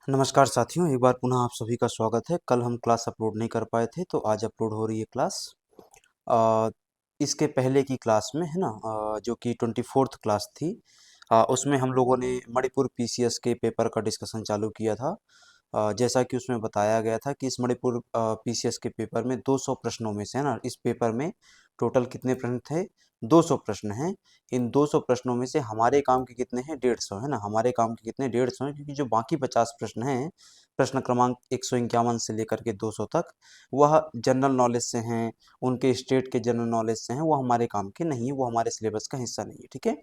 नमस्कार साथियों, एक बार पुनः आप सभी का स्वागत है। कल हम क्लास अपलोड नहीं कर पाए थे, तो आज अपलोड हो रही है क्लास। अ, इसके पहले की क्लास में है ना, जो कि 24th क्लास थी, उसमें हम लोगों ने मणिपुर पीसीएस के पेपर का डिस्कशन चालू किया था। जैसा कि उसमें बताया गया था कि इस मणिपुर पीसीएस के पेपर में 200 प्रश्नों में से, है ना, इस पेपर में टोटल कितने प्रश्न थे? 200 प्रश्न हैं। इन 200 प्रश्नों में से हमारे काम के कितने हैं? 150, है ना। हमारे काम के कितने? 150 हैं, क्योंकि जो बाकी 50 प्रश्न हैं, प्रश्न क्रमांक 151 से लेकर के 200 तक, वह जनरल नॉलेज से हैं, उनके स्टेट के जनरल नॉलेज से हैं, वो हमारे काम के नहीं है, वो हमारे सिलेबस का हिस्सा नहीं है। ठीक है।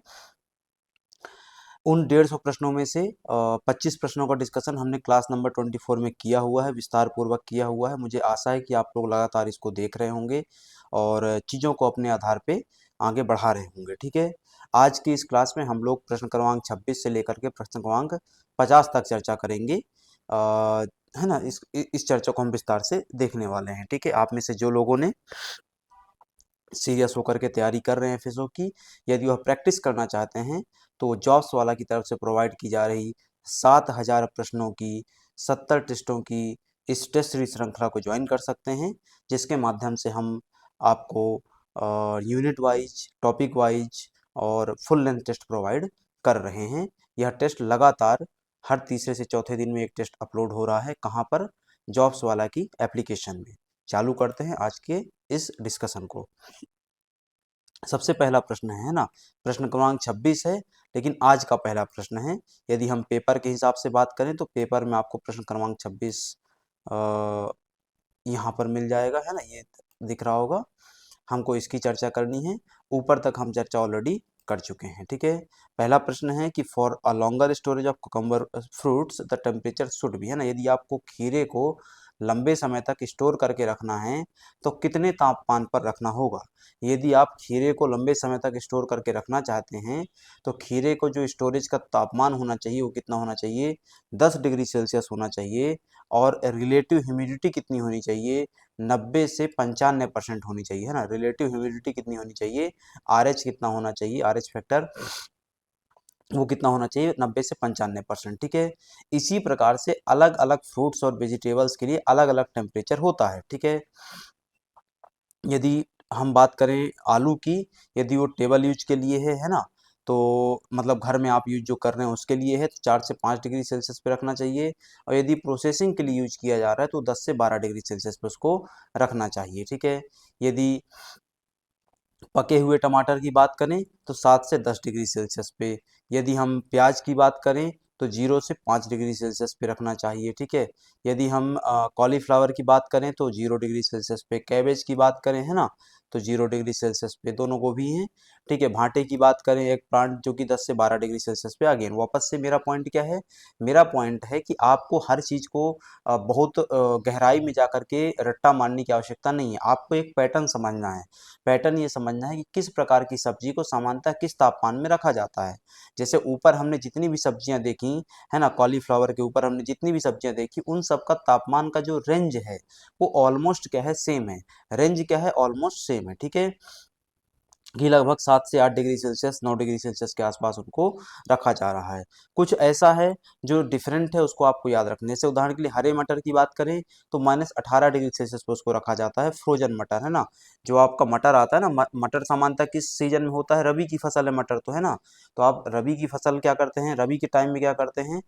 उन 150 प्रश्नों में से 25 प्रश्नों का डिस्कशन हमने क्लास नंबर 24 में किया हुआ है, विस्तार पूर्वक किया हुआ है। मुझे आशा है कि आप लोग लगातार इसको देख रहे होंगे और चीज़ों को अपने आधार पे आगे बढ़ा रहे होंगे। ठीक है। आज की इस क्लास में हम लोग प्रश्न क्रमांक 26 से लेकर के प्रश्न क्रमांक 50 तक चर्चा करेंगे। है ना, इस चर्चा को हम विस्तार से देखने वाले हैं। ठीक है। आप में से जो लोगों ने सीरियस होकर के तैयारी कर रहे हैं फिजो की, यदि वह प्रैक्टिस करना चाहते हैं, तो जॉब्स वाला की तरफ से प्रोवाइड की जा रही 7000 प्रश्नों की 70 टेस्टों की इस टेस्ट सीरीज श्रृंखला को ज्वाइन कर सकते हैं, जिसके माध्यम से हम आपको यूनिट वाइज, टॉपिक वाइज और फुल लेंथ टेस्ट प्रोवाइड कर रहे हैं। यह टेस्ट लगातार हर तीसरे से चौथे दिन में एक टेस्ट अपलोड हो रहा है। कहाँ पर? जॉब्स वाला की एप्लीकेशन में। चालू करते हैं आज के इस डिस्कशन को। सबसे पहला प्रश्न है ना, प्रश्न क्रमांक 26 है, लेकिन आज का पहला प्रश्न है। यदि हम पेपर के हिसाब से बात करें तो पेपर में आपको प्रश्न क्रमांक 26 यहाँ पर मिल जाएगा, है ना, ये दिख रहा होगा। हमको इसकी चर्चा करनी है। ऊपर तक हम चर्चा ऑलरेडी कर चुके हैं। ठीक है। पहला प्रश्न है कि for a longer storage of cucumber fruits the temperature should भी, है ना, यदि आपको खीरे को लंबे समय तक स्टोर करके रखना है तो कितने तापमान पर रखना होगा? यदि आप खीरे को लंबे समय तक स्टोर करके रखना चाहते हैं तो खीरे को जो स्टोरेज का तापमान होना चाहिए वो कितना होना चाहिए? 10 डिग्री सेल्सियस होना चाहिए। और रिलेटिव ह्यूमिडिटी कितनी होनी चाहिए? 90 से 95% होनी चाहिए, है ना। रिलेटिव ह्यूमिडिटी कितनी होनी चाहिए? RH कितना होना चाहिए? RH फैक्टर वो कितना होना चाहिए? 90 से 95%। ठीक है। इसी प्रकार से अलग अलग फ्रूट्स और वेजिटेबल्स के लिए अलग अलग टेम्परेचर होता है। ठीक है। यदि हम बात करें आलू की, यदि वो टेबल यूज के लिए है ना, तो मतलब घर में आप यूज जो कर रहे हैं उसके लिए है, तो 4 से 5 डिग्री सेल्सियस पे रखना चाहिए। और यदि प्रोसेसिंग के लिए यूज किया जा रहा है तो 10 से 12 डिग्री सेल्सियस पे उसको रखना चाहिए। ठीक है। यदि पके हुए टमाटर की बात करें तो 7 से 10 डिग्री सेल्सियस पे। यदि हम प्याज की बात करें तो 0 से 5 डिग्री सेल्सियस पे रखना चाहिए। ठीक है। यदि हम कॉलीफ्लावर की बात करें तो 0 डिग्री सेल्सियस पे। कैबेज की बात करें, है ना, तो 0 डिग्री सेल्सियस पे दोनों को भी हैं। ठीक है। भांटे की बात करें, एक प्लांट, जो कि 10 से 12 डिग्री सेल्सियस पे। अगेन वापस से मेरा पॉइंट क्या है? मेरा पॉइंट है कि आपको हर चीज़ को बहुत गहराई में जाकर के रट्टा मारने की आवश्यकता नहीं है। आपको एक पैटर्न समझना है। पैटर्न ये समझना है कि किस प्रकार की सब्जी को सामान्यतः किस तापमान में रखा जाता है। जैसे ऊपर हमने जितनी भी सब्जियां देखी, है ना, कॉलीफ्लावर के ऊपर हमने जितनी भी सब्जियां देखी, उन सब का तापमान का जो रेंज है वो ऑलमोस्ट क्या है? सेम है। रेंज क्या है? ऑलमोस्ट सेम है। ठीक है। कि लगभग 7 से 8 डिग्री सेल्सियस, 9 डिग्री सेल्सियस के आसपास उनको रखा जा रहा है। कुछ ऐसा है जो डिफरेंट है, उसको आपको याद रखने से, उदाहरण के लिए हरे मटर की बात करें तो -18 डिग्री सेल्सियस पे उसको रखा जाता है। फ्रोजन मटर, है ना, जो आपका मटर आता है ना, मटर सामान्यतः किस सीजन में होता है? रबी की फसल है मटर, तो है ना। तो आप रबी की फसल क्या करते हैं? रबी के टाइम में क्या करते हैं?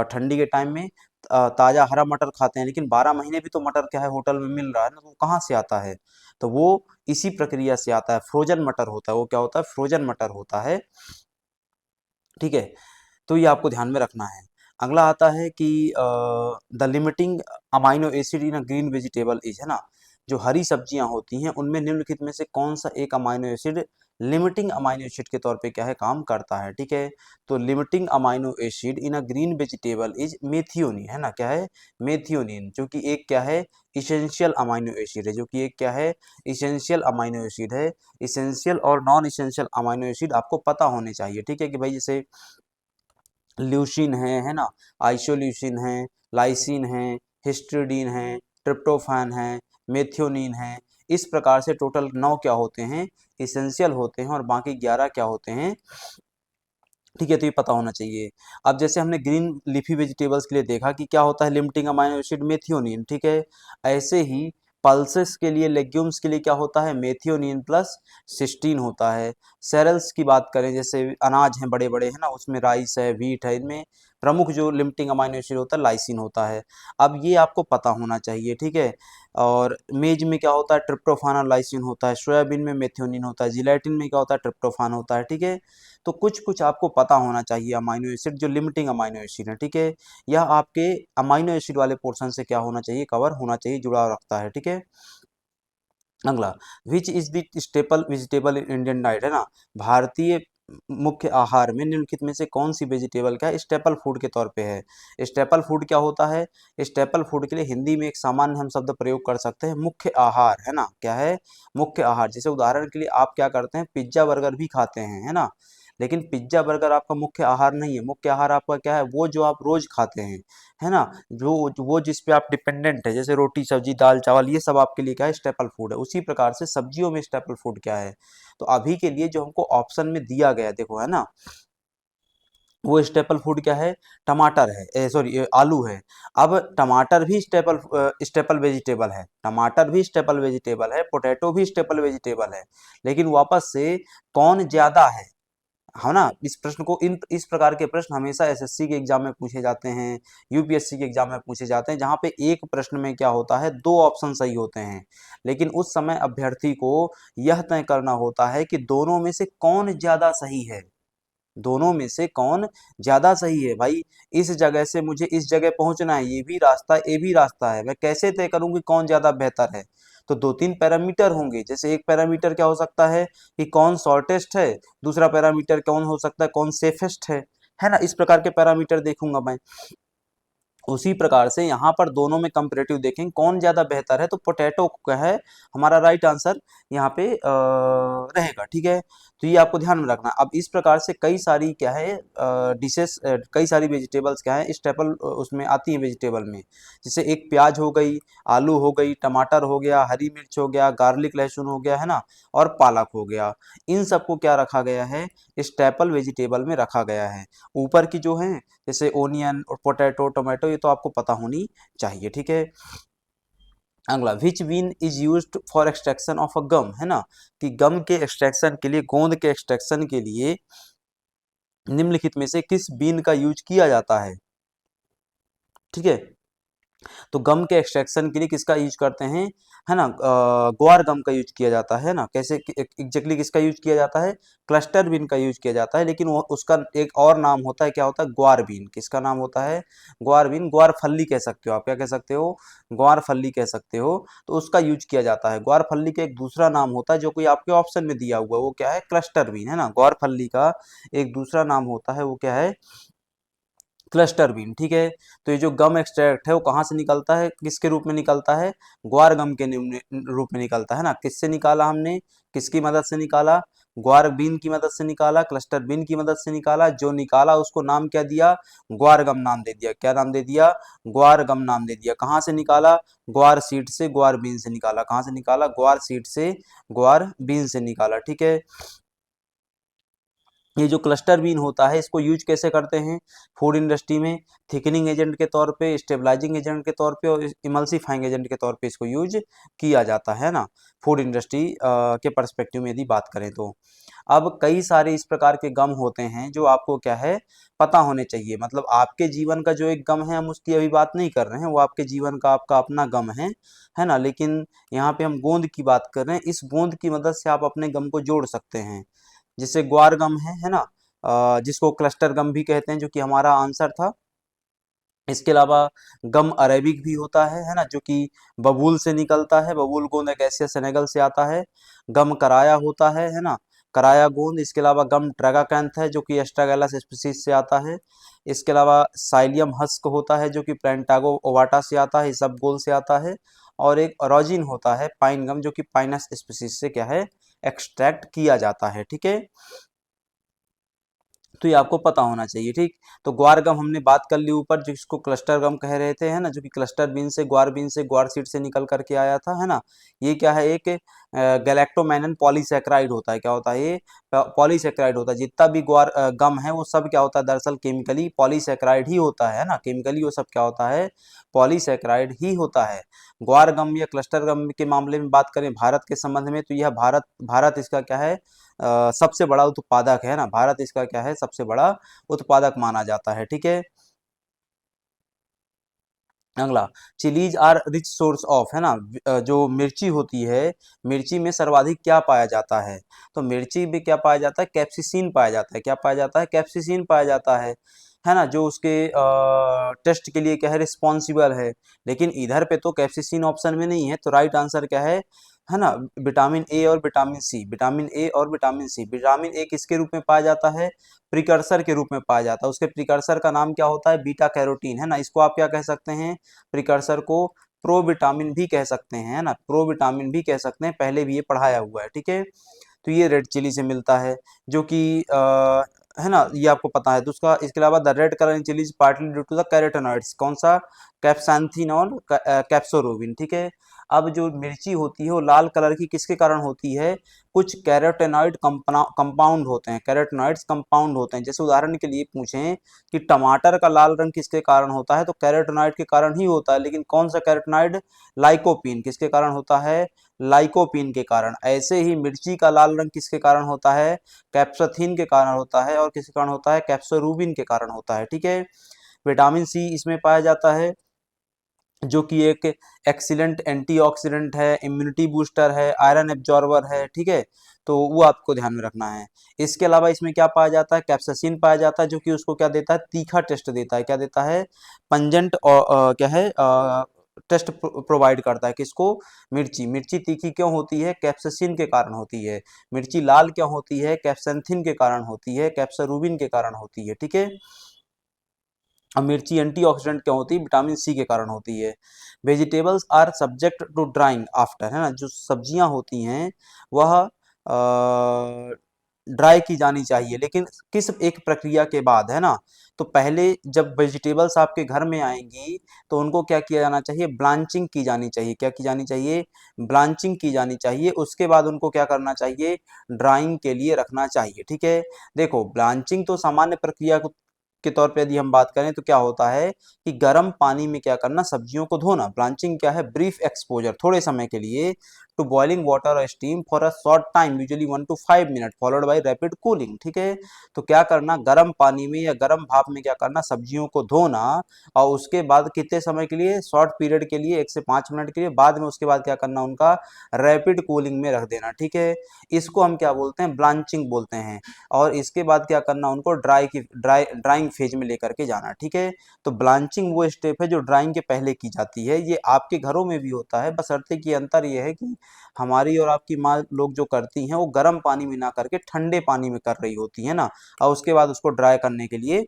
ठंडी के टाइम में ताज़ा हरा मटर खाते हैं। लेकिन 12 महीने भी तो मटर क्या है? होटल में मिल रहा है ना, तो वो कहाँ से आता है? तो वो इसी प्रक्रिया से आता है। फ्रोजन मटर होता है। वो क्या होता है? फ्रोजन मटर होता है। ठीक है। तो ये आपको ध्यान में रखना है। अगला आता है कि the limiting amino acid in a green vegetable is, है ना, जो हरी सब्जियां होती हैं उनमें निम्नलिखित में से कौन सा एक amino acid limiting amino acid के तौर पे क्या है? काम करता है। ठीक है। तो limiting amino acid in a green vegetable is methionine, है ना, क्या है? मेथियोनिन, जो कि एक क्या है? इसेंशियल अमाइनो एसिड है। जो कि एक क्या है? इसेंशियल अमाइनो एसिड है। इसेंशियल और नॉन इसेंशियल अमाइनो एसिड आपको पता होने चाहिए। ठीक है, कि भाई जैसे ल्यूसीन है ना, आइसोल्यूसिन है, लाइसिन है, हिस्टिडीन है, ट्रिप्टोफैन है, मेथियोनिन है। इस प्रकार से टोटल 9 क्या होते हैं? इसेंशियल होते हैं, और बाकी 11 क्या होते हैं? ठीक है, तो ये पता होना चाहिए। अब जैसे हमने ग्रीन लीफी वेजिटेबल्स के लिए देखा कि क्या होता है लिमिटिंग अमाइनो एसिड मेथियोनिन, ठीक है। ऐसे ही पल्सेस के लिए, लेग्यूम्स के लिए क्या होता है मेथियोनिन प्लस सिस्टीन होता है। सेरेल्स की बात करें, जैसे अनाज हैं बड़े बड़े, है ना, उसमें राइस है, व्हीट है, इनमें प्रमुख जो लिमिटिंग अमाइनो एसिड होता है लाइसिन होता है। अब ये आपको पता होना चाहिए, ठीक है। और मेज में क्या होता है ट्रिप्टोफान और लाइसिन होता है, सोयाबीन में मेथियोनिन होता है, जिलेटिन में क्या होता है ट्रिप्टोफान होता है, ठीक है। तो कुछ कुछ आपको पता होना चाहिए अमाइनो एसिड जो लिमिटिंग अमाइनो एसिड है, ठीक है। यह आपके अमाइनो एसिड वाले पोर्शन से क्या होना चाहिए, कवर होना चाहिए, जुड़ाव रखता है, ठीक है। अगला, which is the staple vegetable in Indian diet, है ना, भारतीय मुख्य आहार में निम्नलिखित में से कौन सी वेजिटेबल क्या है स्टेपल फूड के तौर पे है। स्टेपल फूड क्या होता है, स्टेपल फूड के लिए हिंदी में एक सामान्य हम शब्द प्रयोग कर सकते हैं मुख्य आहार, है ना, क्या है मुख्य आहार। जैसे उदाहरण के लिए आप क्या करते हैं पिज्जा बर्गर भी खाते हैं, है ना, लेकिन पिज्जा बर्गर आपका मुख्य आहार नहीं है। मुख्य आहार आपका क्या है, वो जो आप रोज खाते हैं, है ना, जो वो जिस पे आप डिपेंडेंट है, जैसे रोटी सब्जी दाल चावल, ये सब आपके लिए क्या है स्टेपल फूड है। उसी प्रकार से सब्जियों में स्टेपल फूड क्या है, तो अभी के लिए जो हमको ऑप्शन में दिया गया है, देखो, है ना, वो स्टेपल फूड क्या है टमाटर है, सॉरी आलू है। अब टमाटर भी स्टेपल वेजिटेबल है, टमाटर भी स्टेपल वेजिटेबल है, पोटैटो भी स्टेपल वेजिटेबल है, लेकिन वापस से कौन ज्यादा है ना। इस प्रश्न को इस प्रकार के प्रश्न हमेशा एसएससी के एग्जाम में पूछे जाते हैं, यूपीएससी के एग्जाम में पूछे जाते हैं, जहां पे एक प्रश्न में क्या होता है दो ऑप्शन सही होते हैं, लेकिन उस समय अभ्यर्थी को यह तय करना होता है कि दोनों में से कौन ज्यादा सही है, दोनों में से कौन ज्यादा सही है। भाई इस जगह से मुझे इस जगह पहुंचना है, ये भी रास्ता ये भी रास्ता है, मैं कैसे तय करूं कि कौन ज्यादा बेहतर है। तो दो तीन पैरामीटर होंगे, जैसे एक पैरामीटर क्या हो सकता है कि कौन शॉर्टेस्ट है, दूसरा पैरामीटर कौन हो सकता है कौन सेफेस्ट है ना, इस प्रकार के पैरामीटर देखूंगा मैं। उसी प्रकार से यहाँ पर दोनों में कंपेरेटिव देखें कौन ज्यादा बेहतर है, तो पोटैटो का है हमारा राइट आंसर यहाँ पे रहेगा, ठीक है। तो ये आपको ध्यान में रखना। अब इस प्रकार से कई सारी क्या है डिशेस, कई सारी वेजिटेबल्स क्या है स्टेपल उसमें आती हैं वेजिटेबल में, जैसे एक प्याज हो गई, आलू हो गई, टमाटर हो गया, हरी मिर्च हो गया, गार्लिक लहसुन हो गया, है ना, और पालक हो गया। इन सबको क्या रखा गया है स्टेपल वेजिटेबल में रखा गया है। ऊपर की जो है जैसे ओनियन और पोटैटो टोमेटो, ये तो आपको पता होनी चाहिए, ठीक है। अगला, which bean is used for extraction of a gum, है ना, कि गम के एक्सट्रैक्शन के लिए, गोंद के एक्सट्रैक्शन के लिए निम्नलिखित में से किस बीन का यूज किया जाता ठीक है। तो गम के एक्सट्रैक्शन के लिए किसका यूज करते हैं, है ना, ग्वार गम का यूज किया जाता है ना। कैसे एग्जैक्टली किसका यूज किया जाता है, क्लस्टर बीन का यूज किया जाता है, लेकिन वो उसका एक और नाम होता है, क्या होता है ग्वार बीन। किसका नाम होता है ग्वार बीन, ग्वार फल्ली कह सकते हो आप, क्या कह सकते हो ग्वार फल्ली कह सकते हो। तो उसका यूज किया जाता है। ग्वार फल्ली का एक दूसरा नाम होता है जो कि आपके ऑप्शन में दिया हुआ है, वो क्या है क्लस्टर बीन, है ना। ग्वार फल्ली का एक दूसरा नाम होता है, वो क्या है क्लस्टर बीन, ठीक है। तो ये जो गम एक्सट्रैक्ट है वो कहाँ से निकलता है, किसके रूप में निकलता है, ग्वार गम के रूप में निकलता है ना। किससे निकाला हमने, किसकी मदद से निकाला, ग्वार बीन की मदद से निकाला, क्लस्टर बीन की मदद से निकाला। जो निकाला उसको नाम क्या दिया, ग्वार गम नाम दे दिया। क्या नाम दे दिया, ग्वार गम नाम दे दिया। कहाँ से निकाला, ग्वार सीड से, ग्वार बीन से निकाला। कहाँ से निकाला, ग्वार सीड से, ग्वार बीन से निकाला, ठीक है। ये जो क्लस्टर बीन होता है इसको यूज कैसे करते हैं फूड इंडस्ट्री में, थिकनिंग एजेंट के तौर पे, स्टेबलाइजिंग एजेंट के तौर पे और इमल्सिफाइंग एजेंट के तौर पे इसको यूज किया जाता है ना, फूड इंडस्ट्री के पर्सपेक्टिव में यदि बात करें तो। अब कई सारे इस प्रकार के गम होते हैं जो आपको क्या है पता होने चाहिए। मतलब आपके जीवन का जो एक गम है, हम उसकी अभी बात नहीं कर रहे हैं, वो आपके जीवन का आपका अपना गम है ना, लेकिन यहाँ पे हम गोंद की बात कर रहे हैं। इस गोंद की मदद से आप अपने गम को जोड़ सकते हैं, जिससे ग्वार गम है ना, जिसको क्लस्टर गम भी कहते हैं, जो कि हमारा आंसर था। इसके अलावा गम अरेबिक भी होता है ना, जो कि बबूल से निकलता है, बबूल गोंद एकैसिया सेनेगल से आता है। गम कराया होता है ना, कराया गोंद। इसके अलावा गम ट्रैगाकैंथ है जो कि एस्ट्रागैलस स्पीसीज से आता है। इसके अलावा साइलियम हस्क होता है जो कि प्लेंटागो ओवाटा से आता है, इसबगोल से आता है। और एक रोजिन होता है पाइन गम, जो कि पाइनस स्पीसीज से क्या है एक्सट्रैक्ट किया जाता है, ठीक है। तो ये आपको पता होना चाहिए। ठीक, तो ग्वार गम हमने बात कर ली ऊपर, जिसको क्लस्टर गम कह रहे थे, है ना, जो कि क्लस्टर बीन से ग्वार सीड से निकल करके आया था, है ना। ये क्या है, एक गैलेक्टोमेनन पॉलीसैकेराइड होता है। क्या होता है, ये पॉलीसैकेराइड होता है। जितना भी ग्वार गम है वो सब क्या होता है, दरअसल केमिकली पॉलीसैकेराइड ही होता है ना। केमिकली वो सब क्या होता है, पॉलीसैकेराइड ही होता है। ग्वार गम या क्लस्टर गम के मामले में बात करें भारत के संबंध में, तो यह भारत भारत इसका क्या है, सबसे बड़ा उत्पादक है ना। भारत इसका क्या है, सबसे बड़ा उत्पादक माना जाता है। ठीक है, अगला, chillies are rich source of, है ना। जो मिर्ची होती है, मिर्ची में सर्वाधिक क्या पाया जाता है, तो मिर्ची में क्या पाया जाता है, कैप्सिसिन पाया जाता है। क्या पाया जाता है, कैप्सिसिन पाया जाता है ना, जो उसके टेस्ट के लिए क्या है, रिस्पॉन्सिबल है। लेकिन इधर पे तो कैप्सिसिन ऑप्शन में नहीं है, तो राइट आंसर क्या है ना, विटामिन ए और विटामिन सी। विटामिन ए और विटामिन सी, विटामिन ए किसके रूप में पाया जाता है, प्रिकर्सर के रूप में पाया जाता है। उसके प्रिकर्सर का नाम क्या होता है, बीटा कैरोटीन, है ना। इसको आप क्या कह सकते हैं, प्रिकर्सर को प्रोविटामिन भी कह सकते हैं, है ना, प्रोविटामिन भी कह सकते हैं, पहले भी ये पढ़ाया हुआ है। ठीक है, तो ये रेड चिली से मिलता है, जो कि है ना, ये आपको पता है। दूसरा, इसके अलावा the red colour in chillies partly due to the carotenoids, कौन सा, कैप्सांथिन और कैप्सोरूबिन। ठीक है, अब जो मिर्ची होती है वो लाल कलर की किसके कारण होती है, कुछ कैरोटेनॉइड कंपाउंड होते हैं, कैरोटेनॉइड्स कंपाउंड होते हैं। जैसे उदाहरण के लिए पूछें कि टमाटर का लाल रंग किसके कारण होता है, तो कैरोटेनॉइड के कारण ही होता है। लेकिन कौन सा कैरोटेनॉइड, लाइकोपीन, किसके कारण होता है, लाइकोपीन के कारण। ऐसे ही मिर्ची का लाल रंग किसके कारण होता है, कैप्साथिन के कारण होता है, और किसके कारण होता है, कैप्सोरूबिन के कारण होता है। ठीक है, विटामिन सी इसमें पाया जाता है, जो कि एक एक्सीलेंट एंटीऑक्सीडेंट है, इम्यूनिटी बूस्टर है, आयरन एब्जॉर्बर है। ठीक है, तो वो आपको ध्यान में रखना है। इसके अलावा इसमें क्या पाया जाता है, कैप्साइसिन पाया जाता है, जो कि उसको क्या देता है, तीखा टेस्ट देता है। क्या देता है, पंजेंट, और क्या है, टेस्ट प्रोवाइड करता है। किसको, मिर्ची। मिर्ची तीखी क्यों होती है, कैप्साइसिन के कारण होती है। मिर्ची लाल क्यों होती है, कैप्सेंथिन के कारण होती है, कैप्सरूबिन के कारण होती है। ठीक है, अब मिर्ची एंटीऑक्सीडेंट क्यों होती है, विटामिन सी के कारण होती है। Vegetables are subject to drying after, है ना, जो सब्जियां होती हैं वह ड्राई की जानी चाहिए, लेकिन किस एक प्रक्रिया के बाद, है ना। तो पहले जब वेजिटेबल्स आपके घर में आएंगी तो उनको क्या किया जाना चाहिए, ब्लांचिंग की जानी चाहिए। क्या की जानी चाहिए, ब्लांचिंग की जानी चाहिए। उसके बाद उनको क्या करना चाहिए, ड्राइंग के लिए रखना चाहिए। ठीक है, देखो ब्लांचिंग तो सामान्य प्रक्रिया के तौर पे यदि हम बात करें तो क्या होता है कि गर्म पानी में क्या करना, सब्जियों को धोना। ब्लांचिंग क्या है, ब्रीफ एक्सपोजर, थोड़े समय के लिए, टू बॉइलिंग वाटर और steam for a short time, usually 1 to 5 minute, followed by rapid cooling. ठीक है, तो क्या करना, गर्म पानी में या गर्म भाप में क्या करना, सब्जियों को धोना, और उसके बाद कितने समय के लिए, शॉर्ट पीरियड के लिए, 1 से 5 मिनट के लिए, बाद में उसके बाद क्या करना, उनका रैपिड कूलिंग में रख देना। ठीक है, इसको हम क्या बोलते हैं, ब्लांचिंग बोलते हैं। और इसके बाद क्या करना, उनको ड्राइंग फेज में लेकर के जाना। ठीक है, तो ब्लांचिंग वो स्टेप है जो ड्राइंग के पहले की जाती है। ये आपके घरों में भी होता है, बशर्ते कि अंतर ये है कि हमारी और आपकी माँ लोग जो करती हैं वो गर्म पानी में ना करके ठंडे पानी में कर रही होती है ना, और उसके बाद उसको ड्राई करने के लिए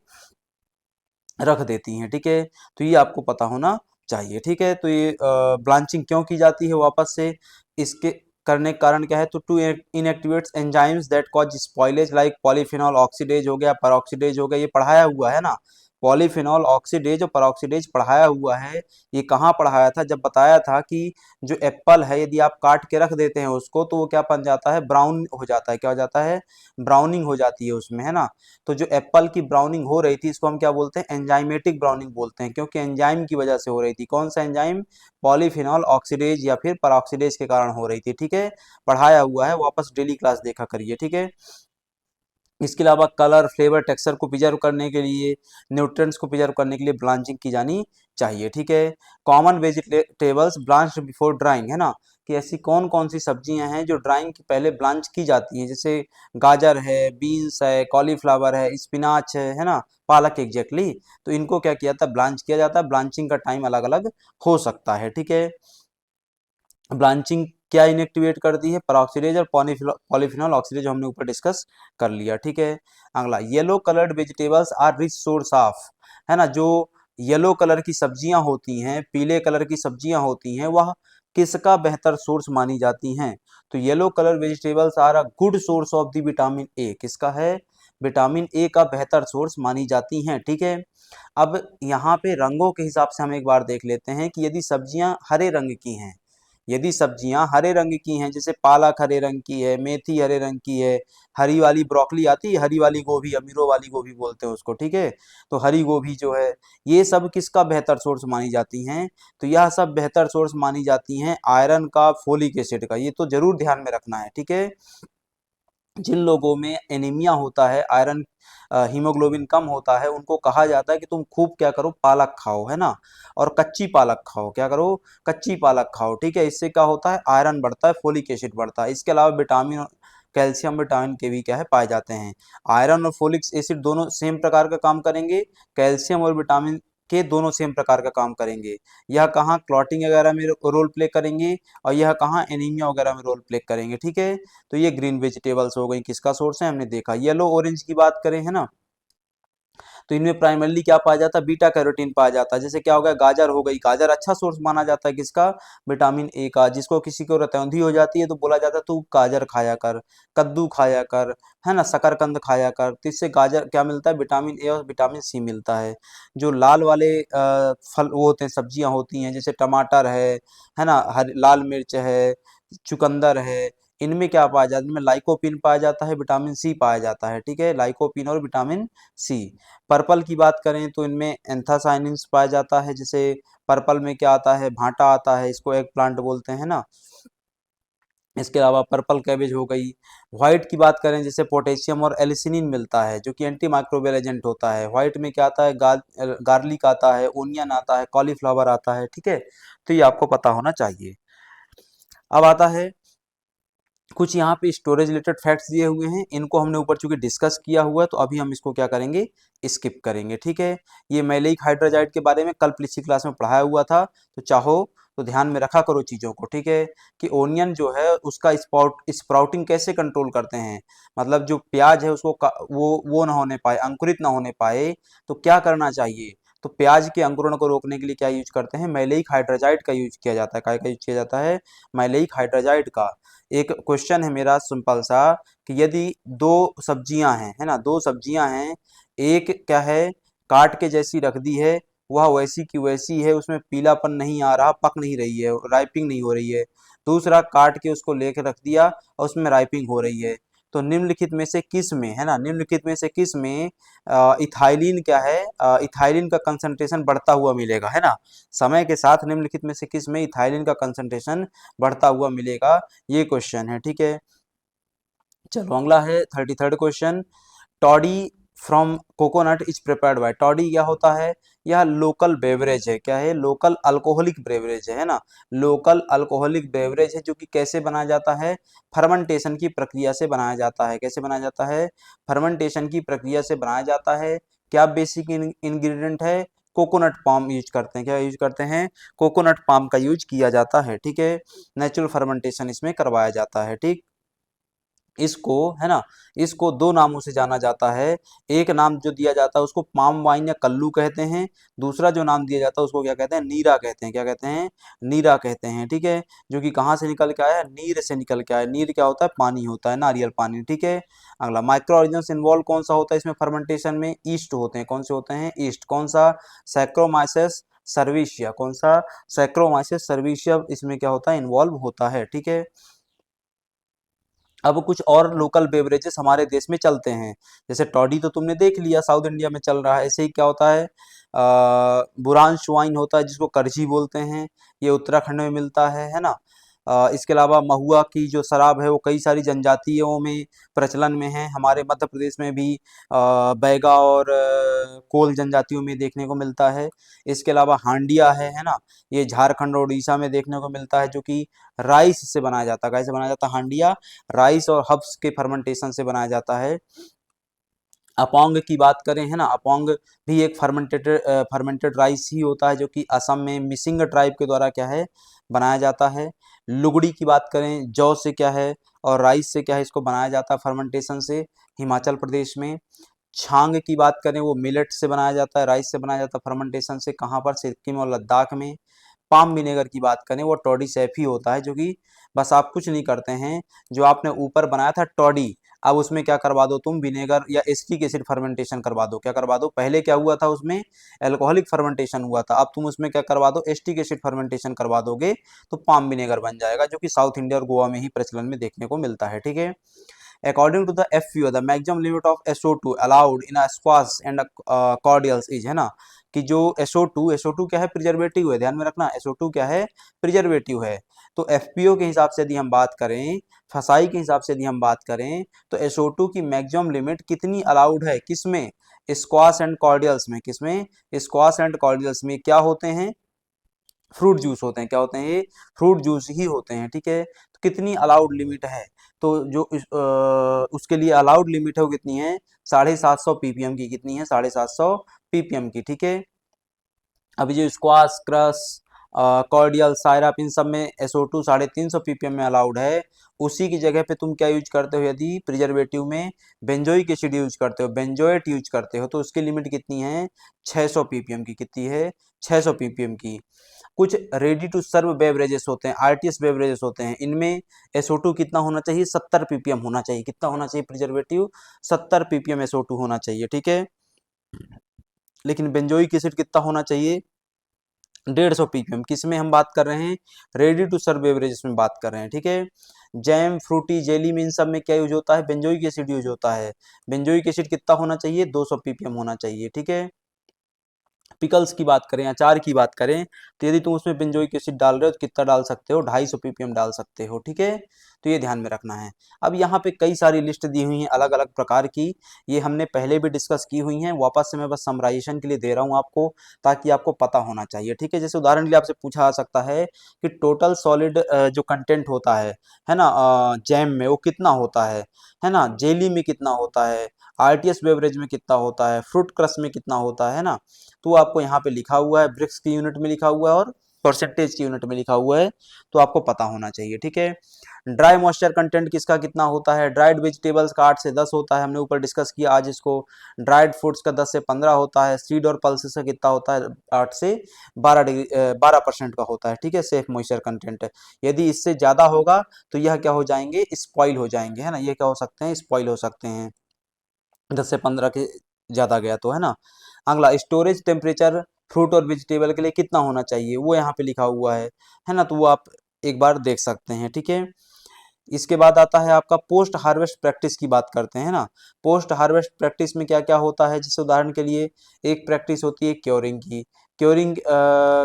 रख देती हैं। ठीक है, तो ये आपको पता होना चाहिए। ठीक है, तो ये ब्लांचिंग क्यों की जाती है, वापस से इसके करने का कारण क्या है, तो to inactivates enzymes that cause spoilage, like polyphenol oxidase हो गया, परऑक्सीडेज हो गया, ये पढ़ाया हुआ है ना। पॉलीफिनॉल ऑक्सीडेज और परऑक्सीडेज पढ़ाया हुआ है। ये कहाँ पढ़ाया था, जब बताया था कि जो एप्पल है यदि आप काट के रख देते हैं उसको, तो वो क्या बन जाता है, ब्राउन हो जाता है। क्या हो जाता है, ब्राउनिंग हो जाती है उसमें, है ना। तो जो एप्पल की ब्राउनिंग हो रही थी, इसको हम क्या बोलते हैं, एंजाइमेटिक ब्राउनिंग बोलते हैं, क्योंकि एंजाइम की वजह से हो रही थी। कौन सा एंजाइम, पॉलीफिनॉल ऑक्सीडेज या फिर परऑक्सीडेज के कारण हो रही थी। ठीक है, पढ़ाया हुआ है, वापस डेली क्लास देखा करिए। ठीक है, इसके अलावा कलर, फ्लेवर, टेक्सचर को प्रिजर्व करने के लिए, न्यूट्रिएंट्स को प्रिजर्व करने के लिए ब्लांचिंग की जानी चाहिए। ठीक है, common vegetables blanched before drawing, है ना, कि ऐसी कौन कौन सी सब्जियां हैं जो ड्राइंग के पहले ब्लांच की जाती हैं। जैसे गाजर है, बीन्स है, कॉलीफ्लावर है, स्पिनाच है ना, पालक एग्जैक्टली। तो इनको क्या किया जाता है, ब्लांच किया जाता है। ब्लांचिंग का टाइम अलग अलग हो सकता है। ठीक है, ब्लांचिंग क्या इनएक्टिवेट करती है, परऑक्सीडेज और पॉलीफिनॉल ऑक्सीडेज, हमने ऊपर डिस्कस कर लिया। ठीक है, अगला, yellow coloured vegetables are rich source of, है ना, जो येलो कलर की सब्जियां होती हैं, पीले कलर की सब्जियां होती हैं, वह किसका बेहतर सोर्स मानी जाती हैं, तो yellow colour vegetables are a good source of the vitamin A, किसका है, विटामिन ए का बेहतर सोर्स मानी जाती हैं। ठीक है, अब यहाँ पे रंगों के हिसाब से हम एक बार देख लेते हैं कि यदि सब्जियां हरे रंग की हैं, यदि सब्जियां हरे रंग की हैं, जैसे पालक हरे रंग की है, मेथी हरे रंग की है, हरी वाली ब्रोकली आती है, हरी वाली गोभी, अमीरो वाली गोभी बोलते हैं उसको, ठीक है, तो हरी गोभी जो है, ये सब किसका बेहतर सोर्स मानी जाती हैं? तो यह सब बेहतर सोर्स मानी जाती हैं आयरन का, फोलिक एसिड का। ये तो जरूर ध्यान में रखना है। ठीक है, जिन लोगों में एनीमिया होता है, आयरन हीमोग्लोबिन कम होता है, उनको कहा जाता है कि तुम खूब क्या करो, पालक खाओ, है ना, और कच्ची पालक खाओ। क्या करो? कच्ची पालक खाओ। ठीक है, इससे क्या होता है, आयरन बढ़ता है, फोलिक एसिड बढ़ता है। इसके अलावा विटामिन, कैल्शियम, विटामिन के भी क्या है, पाए जाते हैं। आयरन और फोलिक एसिड दोनों सेम प्रकार का काम करेंगे, कैल्शियम और विटामिन के दोनों सेम प्रकार का काम करेंगे। यह कहाँ क्लॉटिंग वगैरह में रोल प्ले करेंगे, और यह कहाँ एनीमिया वगैरह में रोल प्ले करेंगे। ठीक है, तो ये ग्रीन वेजिटेबल्स हो गई, किसका सोर्स है हमने देखा। येलो ऑरेंज की बात करें, है ना, तो इनमें प्राइमरली क्या पाया जाता है, बीटा कैरोटीन पाया जाता है। जैसे क्या हो गया, गाजर हो गई, गाजर अच्छा सोर्स माना जाता है किसका, विटामिन ए का। जिसको किसी को रतौंधी हो जाती है तो बोला जाता है तू गाजर खाया कर, कद्दू खाया कर, है ना, शकरकंद खाया कर, तो इससे गाजर क्या मिलता है, विटामिन ए और विटामिन सी मिलता है। जो लाल वाले फल वो होते हैं, सब्जियां होती हैं, जैसे टमाटर है ना, हर लाल मिर्च है, चुकंदर है, इनमें क्या पाया जाता है, इनमें लाइकोपिन पाया जाता है, विटामिन सी पाया जाता है। ठीक है, लाइकोपिन और विटामिन सी। पर्पल की बात करें तो इनमें एंथासाइनिन्स पाया जाता है। जैसे पर्पल में क्या आता है, भांटा आता है, इसको एग प्लांट बोलते हैं ना। इसके अलावा पर्पल कैबेज हो गई। व्हाइट की बात करें, जैसे पोटेशियम और एलिसिनिन मिलता है, जो कि एंटी माइक्रोबियल एजेंट होता है। व्हाइट में क्या आता है, गार्लिक आता है, ओनियन आता है, कॉलीफ्लावर आता है। ठीक है, तो ये आपको पता होना चाहिए। अब आता है कुछ यहाँ पे स्टोरेज रिलेटेड फैक्ट्स दिए हुए हैं, इनको हमने ऊपर चूंकि डिस्कस किया हुआ है, तो अभी हम इसको क्या करेंगे, स्किप करेंगे। ठीक है, ये मैलेइक हाइड्रोजाइड के बारे में कल पिछली क्लास में पढ़ाया हुआ था, तो चाहो तो ध्यान में रखा करो चीज़ों को। ठीक है, कि ओनियन जो है उसका स्प्राउटिंग कैसे कंट्रोल करते हैं, मतलब जो प्याज है उसको वो ना होने पाए, अंकुरित ना होने पाए, तो क्या करना चाहिए, तो प्याज के अंकुरण को रोकने के लिए क्या यूज करते हैं, मैलेइक हाइड्रोजाइड का यूज किया जाता है। काय का यूज किया जाता है, मैलेइक हाइड्रोजाइड का। एक क्वेश्चन है मेरा सिंपल सा, कि यदि दो सब्जियां हैं, है ना, दो सब्जियां हैं, एक क्या है, काट के जैसी रख दी है, वह वैसी की वैसी है, उसमें पीलापन नहीं आ रहा, पक नहीं रही है, राइपिंग नहीं हो रही है। दूसरा काट के उसको लेके रख दिया और उसमें राइपिंग हो रही है। तो निम्नलिखित में से किस में, है ना, निम्नलिखित में से किस में इथाइलिन क्या है, इथाइलिन का कंसंट्रेशन बढ़ता हुआ मिलेगा, है ना, समय के साथ निम्नलिखित में से किस में इथाइलिन का कंसंट्रेशन बढ़ता हुआ मिलेगा, ये क्वेश्चन है। ठीक है, चलो अगला है 33rd question. Toddy from coconut is prepared by, toddy क्या होता है, यह लोकल बेवरेज है। क्या है, लोकल अल्कोहलिक बेवरेज है ना, लोकल अल्कोहलिक बेवरेज है, जो कि कैसे बनाया जाता है, फर्मेंटेशन की प्रक्रिया से बनाया जाता है। कैसे बनाया जाता है, फर्मेंटेशन की प्रक्रिया से बनाया जाता है। क्या बेसिक इंग्रेडिएंट है, कोकोनट पाम यूज करते हैं। क्या यूज करते हैं, कोकोनट पाम का यूज किया जाता है। ठीक है, नेचुरल फर्मेंटेशन इसमें करवाया जाता है। ठीक, इसको, है ना, इसको दो नामों से जाना जाता है। एक नाम जो दिया जाता है उसको पाम वाइन या कल्लू कहते हैं। दूसरा जो नाम दिया जाता है उसको क्या कहते हैं, नीरा कहते हैं। क्या कहते हैं, नीरा कहते हैं। ठीक है, जो कि कहाँ से निकल के आया है, नीर से निकल के आया। नीर क्या होता है, पानी होता है, नारियल पानी। ठीक है, अगला माइक्रो ऑर्गेनिजम्स इन्वॉल्व कौन सा होता है इसमें फर्मेंटेशन में, ईस्ट होते हैं। कौन से होते हैं, ईस्ट। कौन सा, सैक्रोमाइसेस सर्विशिया। कौन सा, सैक्रोमाइसेस सर्विशिया इसमें क्या होता है, इन्वॉल्व होता है। ठीक है, अब कुछ और लोकल बेवरेजेस हमारे देश में चलते हैं। जैसे टॉडी तो तुमने देख लिया, साउथ इंडिया में चल रहा है। ऐसे ही क्या होता है, बुरांश वाइन होता है, जिसको करझी बोलते हैं, ये उत्तराखंड में मिलता है ना। इसके अलावा महुआ की जो शराब है वो कई सारी जनजातियों में प्रचलन में है। हमारे मध्य प्रदेश में भी बैगा और कोल जनजातियों में देखने को मिलता है। इसके अलावा हांडिया है ना, ये झारखंड और उड़ीसा में देखने को मिलता है, जो कि राइस से बनाया जाता है। कैसे बनाया जाता है हांडिया, राइस और हब्स के फर्मेंटेशन से बनाया जाता है। अपोंग की बात करें, है ना, अपोंग भी एक फर्मेंटेड राइस ही होता है, जो कि असम में मिसिंग ट्राइब के द्वारा क्या है, बनाया जाता है। लुगड़ी की बात करें, जौ से क्या है और राइस से क्या है, इसको बनाया जाता है फर्मेंटेशन से, हिमाचल प्रदेश में। छांग की बात करें, वो मिलेट से बनाया जाता है, राइस से बनाया जाता है फर्मेंटेशन से, कहाँ पर, सिक्किम और लद्दाख में। पाम विनेगर की बात करें, वो टॉडी सैफी होता है, जो कि बस आप कुछ नहीं करते हैं, जो आपने ऊपर बनाया था टॉडी, अब उसमें क्या करवा दो तुम, विनेगर या एसिटिक एसिड फर्मेंटेशन करवा दो। क्या करवा दो, पहले क्या हुआ था उसमें, एल्कोहलिक फर्मेंटेशन हुआ था, अब तुम उसमें क्या करवा दो, एसिटिक एसिड फर्मेंटेशन करवा दोगे तो पाम विनेगर बन जाएगा, जो कि साउथ इंडिया और गोवा में ही प्रचलन में देखने को मिलता है। ठीक है, according to the FPO the maximum limit of SO2 allowed in a squash and cordials is, है ना, कि जो SO2 क्या है, प्रिजर्वेटिव है, ध्यान में रखना, SO2 क्या है, प्रिजर्वेटिव है। तो FPO के हिसाब से यदि हम बात करें, फसाई के हिसाब से यदि हम बात करें, तो SO2 की मैक्सिमम लिमिट कितनी अलाउड है, किसमें, स्क्वाश एंड कॉर्डियल्स में, किसमें, स्क्वाश एंड कॉर्डियल्स में क्या होते हैं, फ्रूट जूस होते हैं, क्या होते हैं ये, फ्रूट जूस ही होते हैं। ठीक है, तो कितनी अलाउड लिमिट है, तो जो उसके लिए अलाउड लिमिट है वो कितनी है, 750 ppm की, कितनी है, 750 ppm की। ठीक है, अभी जो स्क्वाश, क्रश, कॉर्डियल, साइरप, इन सब में SO2 350 ppm में अलाउड है, उसी की जगह पे तुम क्या यूज करते हो, यदि प्रिजर्वेटिव में बेंजोइक एसिड यूज करते हो, बेंजोएट यूज करते हो, तो उसकी लिमिट कितनी है, 600 ppm की, कितनी है, 600 ppm की। कुछ रेडी टू सर्व बेवरेजेस होते हैं, RTS बेवरेजेस होते हैं, इनमें SO2 कितना होना चाहिए, 70 ppm होना चाहिए, कितना होना चाहिए प्रिजर्वेटिव, 70 ppm SO2 होना चाहिए। ठीक है, लेकिन बेंजोइक एसिड कितना होना चाहिए, 150 ppm। किसमें हम बात कर रहे हैं, रेडी टू सर्व बेवरेजेस में बात कर रहे हैं। ठीक है, जैम, फ्रूटी, जेली में इन सब में क्या यूज होता है, बेंजोइक एसिड यूज होता है, बेंजोइक एसिड कितना होना चाहिए, 200 ppm होना चाहिए। ठीक है, पिकल्स की बात करें, अचार की बात करें, तो यदि तुम उसमें बेंजोइक एसिड डाल रहे हो तो कितना डाल सकते हो, 250 ppm डाल सकते हो। ठीक है, तो ये ध्यान में रखना है। अब यहाँ पे कई सारी लिस्ट दी हुई हैं अलग अलग प्रकार की, ये हमने पहले भी डिस्कस की हुई हैं, वापस से मैं बस समराइजेशन के लिए दे रहा हूँ आपको, ताकि आपको पता होना चाहिए। ठीक है, जैसे उदाहरण के लिए आपसे पूछा जा सकता है कि टोटल सॉलिड जो कंटेंट होता है ना, जैम में वो कितना होता है ना, जेली में कितना होता है, RTS बेवरेज में कितना होता है, फ्रूट क्रश में कितना होता है ना, तो आपको यहाँ पे लिखा हुआ है, ब्रिक्स की यूनिट में लिखा हुआ है और परसेंटेज की यूनिट में लिखा हुआ है, तो आपको पता होना चाहिए। ठीक है, ड्राई मॉइस्चर कंटेंट किसका कितना होता है, ड्राइड वेजिटेबल्स का 8 से 10 होता है, हमने ऊपर डिस्कस किया आज इसको, ड्राइड फ्रूट्स का 10 से 15 होता है, सीड और पल्सेस का कितना होता है, 8 से 12% का होता है। ठीक है, सेफ मॉइस्चर कंटेंट, यदि इससे ज्यादा होगा तो यह क्या हो जाएंगे, स्पॉइल हो जाएंगे, है ना, ये क्या हो सकते हैं, स्पॉइल हो सकते हैं, 10 से 15 के ज़्यादा गया तो, है ना। अगला, स्टोरेज टेम्परेचर फ्रूट और वेजिटेबल के लिए कितना होना चाहिए, वो यहाँ पे लिखा हुआ है ना, तो वो आप एक बार देख सकते हैं। ठीक है, इसके बाद आता है आपका पोस्ट हार्वेस्ट प्रैक्टिस की बात करते हैं ना। पोस्ट हार्वेस्ट प्रैक्टिस में क्या क्या होता है, जैसे उदाहरण के लिए एक प्रैक्टिस होती है क्योरिंग की, क्योरिंग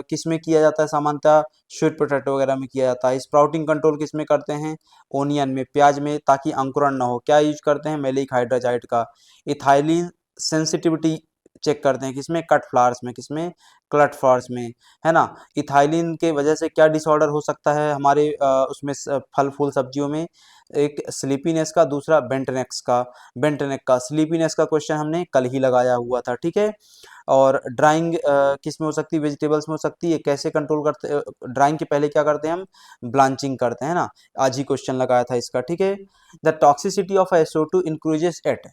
किस में किया जाता है, सामान्यतः स्वीट पोटैटो वगैरह में किया जाता है। स्प्राउटिंग कंट्रोल किस में करते हैं, ओनियन में, प्याज में, ताकि अंकुरण ना हो, क्या यूज करते हैं, मैलिक हाइड्रोजाइड का। इथाइलिन सेंसिटिविटी चेक करते हैं किसमें, कट फ्लावर्स में, किसमें, कट फ्लावर्स में, है ना। इथाइलिन के वजह से क्या डिसऑर्डर हो सकता है हमारे उसमें फल फूल सब्जियों में, एक स्लीपीनेस का, दूसरा बेंटनेक्स का, बेंटनेक का। स्लीपीनेस का क्वेश्चन हमने कल ही लगाया हुआ था। ठीक है, और ड्राइंग किस में हो सकती है, वेजिटेबल्स में हो सकती है, कैसे कंट्रोल करते, ड्राइंग के पहले क्या करते हैं हम, ब्लांचिंग करते हैं ना, आज ही क्वेश्चन लगाया था इसका। ठीक है, the toxicity of SO2 increases eight,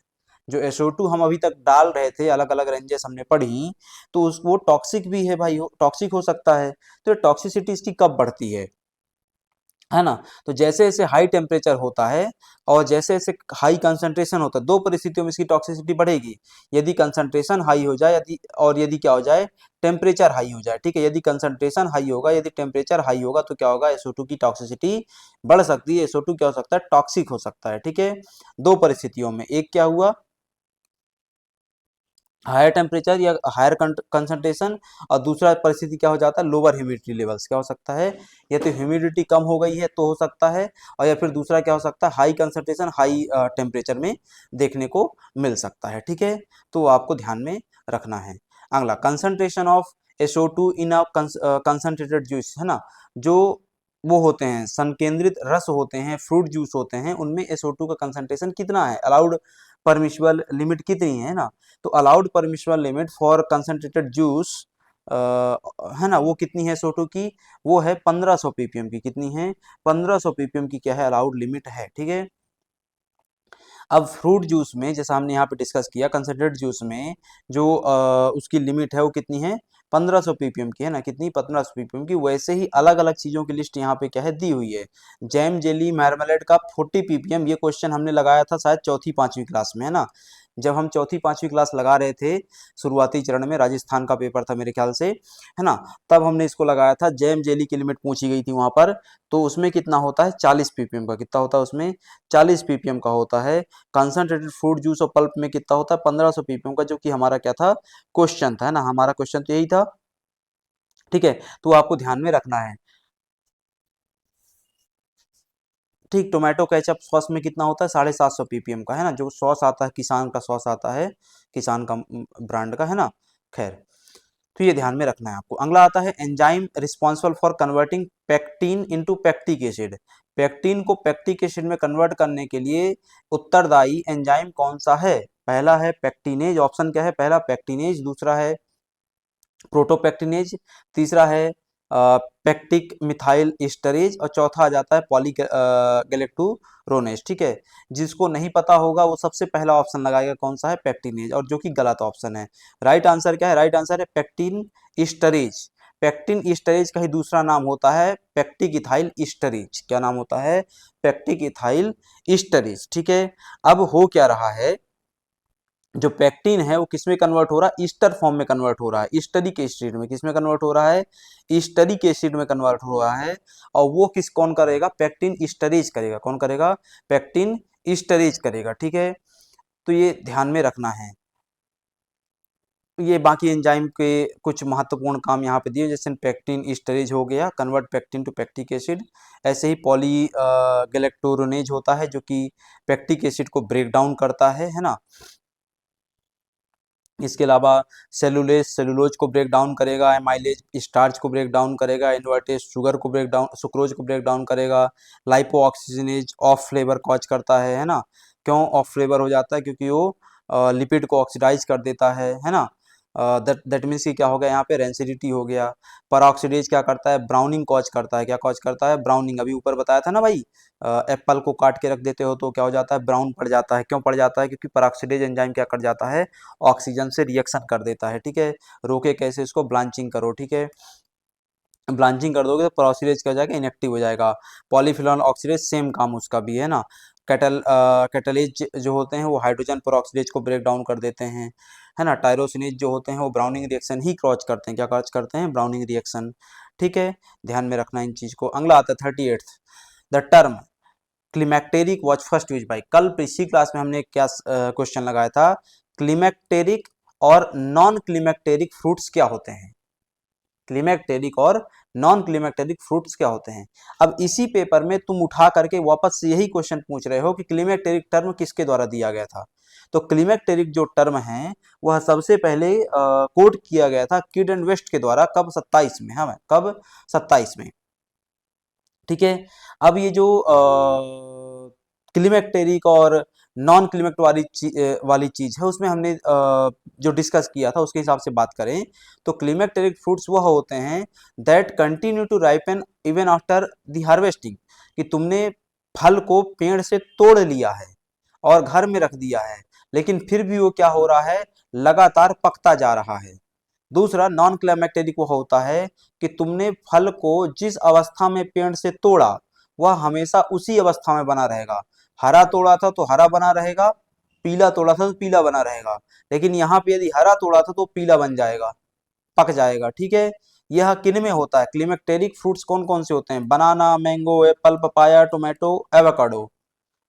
जो SO2 हम अभी तक डाल रहे थे, अलग अलग रेंजेस हमने पढ़ी, तो उस वो टॉक्सिक भी है भाई, टॉक्सिक हो सकता है, तो टॉक्सिसिटी इसकी कब बढ़ती है ना, तो जैसे जैसे हाई टेम्परेचर होता है और जैसे जैसे हाई कंसंट्रेशन होता है, दो परिस्थितियों में इसकी टॉक्सिसिटी बढ़ेगी, यदि कंसंट्रेशन हाई हो जाए, यदि और यदि क्या हो जाए, टेम्परेचर हाई हो जाए। ठीक है, यदि कंसंट्रेशन हाई होगा, यदि टेम्परेचर हाई होगा, तो क्या होगा, SO2 की टॉक्सिसिटी बढ़ सकती है, SO2 क्या हो सकता है, टॉक्सिक हो सकता है। ठीक है, दो परिस्थितियों में, एक क्या हुआ, हायर टेम्परेचर या हायर कंसंट्रेशन, और दूसरा परिस्थिति क्या हो जाता है, लोअर ह्यूमिडिटी लेवल्स, क्या हो सकता है, या तो ह्यूमिडिटी कम हो गई है तो हो सकता है, और या फिर दूसरा क्या हो सकता है, हाई कंसंट्रेशन हाई टेम्परेचर में देखने को मिल सकता है। ठीक है, तो आपको ध्यान में रखना है। अगला, concentration of SO2 in a concentrated juice, है ना, जो वो होते हैं संकेंद्रित रस होते हैं, फ्रूट जूस होते हैं, उनमें SO2 का कंसंट्रेशन कितना है, अलाउड परमिशिबल लिमिट कितनी है ना, तो allowed permissible limit for concentrated juice है ना, वो कितनी है SO2 की, वो है 1500 ppm की, कितनी है, 1500 ppm की क्या है, अलाउड लिमिट है। ठीक है, अब फ्रूट जूस में जैसा हमने यहाँ पे डिस्कस किया, कंसनट्रेट जूस में जो उसकी लिमिट है वो कितनी है, 1500 ppm की है ना, कितनी, 1500 ppm की। वैसे ही अलग अलग चीज़ों की लिस्ट यहाँ पे क्या है, दी हुई है। जैम जेली मार्मलेड का 40 ppm, ये क्वेश्चन हमने लगाया था शायद चौथी पांचवी क्लास में, है ना। जब हम चौथी पांचवी क्लास लगा रहे थे, शुरुआती चरण में, राजस्थान का पेपर था मेरे ख्याल से, है ना, तब हमने इसको लगाया था। जैम जेली की लिमिट पूछी गई थी वहां पर, तो उसमें कितना होता है, 40 ppm का। कितना होता है उसमें, 40 ppm का होता है। कंसंट्रेटेड फ्रूट जूस और पल्प में कितना होता है, 1500 ppm का, जो कि हमारा क्या था, क्वेश्चन था, है ना, हमारा क्वेश्चन तो यही था। ठीक है, तो आपको ध्यान में रखना है। ठीक, टोमेटो केचप सॉस में कितना होता है, 750 ppm का, है ना, जो सॉस आता है, किसान का सॉस आता है, किसान का ब्रांड का, है ना। खैर, तो ये ध्यान में रखना है आपको। अगला आता है enzyme responsible for converting pectin into pectic acid. Pectin को पेक्टिक एसिड में कन्वर्ट करने के लिए उत्तरदायी एंजाइम कौन सा है? पहला है पेक्टिनेज, ऑप्शन क्या है, पहला पेक्टिनेज, दूसरा है प्रोटोपेक्टिनेज, तीसरा है पेक्टिक मिथाइल एस्टरेज, और चौथा आ जाता है पॉलीगैलेक्टोरोनेज। ठीक है, जिसको नहीं पता होगा वो सबसे पहला ऑप्शन लगाएगा, कौन सा है, पेक्टिनेज, और जो कि गलत ऑप्शन है। राइट आंसर क्या है, राइट आंसर है पेक्टिन ईस्टरेज। पेक्टिन ईस्टरेज का ही दूसरा नाम होता है पेक्टिक इथाइल ईस्टरेज। क्या नाम होता है, पेक्टिक इथाइल ईस्टरेज। ठीक है, अब हो क्या रहा है, जो पेक्टिन है वो किसमें कन्वर्ट हो रहा है, ईस्टर फॉर्म में कन्वर्ट हो रहा है, ईस्टरिक एसिड में। किसमें कन्वर्ट हो रहा है, ईस्टरिक एसिड में कन्वर्ट हो रहा है। और वो किस कौन करेगा, पेक्टिन ईस्टरेज करेगा। कौन करेगा, पेक्टिन ईस्टरेज करेगा। ठीक है, तो ये ध्यान में रखना है। ये बाकी एंजाइम के कुछ महत्वपूर्ण काम यहाँ पे दिए, जैसे पेक्टिन ईस्टरेज हो गया, convert pectin to pectic acid. ऐसे ही पॉली गैलेक्टोरोनेज होता है, जो कि पेक्टिक एसिड को ब्रेक डाउन करता है ना। इसके अलावा सेलुलेज सेलुलोज को ब्रेक डाउन करेगा, एमाइलेज स्टार्च को ब्रेक डाउन करेगा, इन्वर्टेज शुगर को ब्रेक डाउन, सुक्रोज को ब्रेक डाउन करेगा, lipoxygenase off flavour cause करता है ना। क्यों ऑफ फ्लेवर हो जाता है, क्योंकि वो लिपिड को ऑक्सीडाइज कर देता है ना। दैट दैट मीन्स कि क्या हो गया यहाँ पे, रेंसिडिटी हो गया। परऑक्सीडेज क्या करता है, ब्राउनिंग कॉज करता है। क्या कॉज करता है, ब्राउनिंग। अभी ऊपर बताया था ना भाई, एप्पल को काट के रख देते हो तो क्या हो जाता है, ब्राउन पड़ जाता है। क्यों पड़ जाता है, क्योंकि परऑक्सीडेज एंजाइम क्या कर जाता है, ऑक्सीजन से रिएक्शन कर देता है। ठीक है, रोके कैसे, इसको ब्लांचिंग करो। ठीक है, ब्लांचिंग कर दोगे तो परऑक्सीडेज क्या हो जाएगा, इनएक्टिव हो जाएगा। पॉलीफिनॉल ऑक्सीडेज सेम काम उसका भी है ना। कैटलेज जो होते हैं वो हाइड्रोजन परऑक्सीडेज को ब्रेक डाउन कर देते हैं, है ना। टायरोसिनेज जो होते हैं वो ब्राउनिंग रिएक्शन ही क्रॉच करते हैं। क्या क्रॉच करते हैं, ब्राउनिंग रिएक्शन। ठीक है, ध्यान में रखना इन चीज को। अगला आता है 38th, the term climacteric was first use by. कल पिछली क्लास में हमने क्या क्वेश्चन लगाया था, क्लिमैक्टेरिक और नॉन क्लिमैक्टेरिक फ्रूट्स क्या होते हैं, क्लिमैक्टेरिक और नॉन क्लिमैक्टेरिक फ्रूट्स क्या होते हैं। अब इसी पेपर में तुम उठा करके वापस से यही क्वेश्चन पूछ रहे हो कि क्लिमैक्टेरिक टर्म किसके द्वारा दिया गया था। तो क्लिमैक्टेरिक जो टर्म है वह सबसे पहले कोट किया गया था किड एंड वेस्ट के द्वारा, कब, 27 में। हाँ, कब, 27 में। ठीक है, अब ये जो क्लिमैक्टेरिक और नॉन क्लिमैक्ट वाली चीज है, उसमें हमने जो डिस्कस किया था उसके हिसाब से बात करें तो क्लिमैक्टेरिक फ्रूट्स वह होते हैं that continue to ripen even after the harvesting, कि तुमने फल को पेड़ से तोड़ लिया है और घर में रख दिया है, लेकिन फिर भी वो क्या हो रहा है, लगातार पकता जा रहा है। दूसरा नॉन क्लाइमेक्टेरिक वो होता है कि तुमने फल को जिस अवस्था में पेड़ से तोड़ा वह हमेशा उसी अवस्था में बना रहेगा। हरा तोड़ा था तो हरा बना रहेगा, पीला तोड़ा था तो पीला बना रहेगा, लेकिन यहाँ पे यदि हरा तोड़ा था तो पीला बन जाएगा, पक जाएगा। ठीक है, यह किन में होता है, क्लिमैक्टेरिक फ्रूट्स कौन कौन से होते हैं, banana, mango, apple, papaya, tomato, avocado.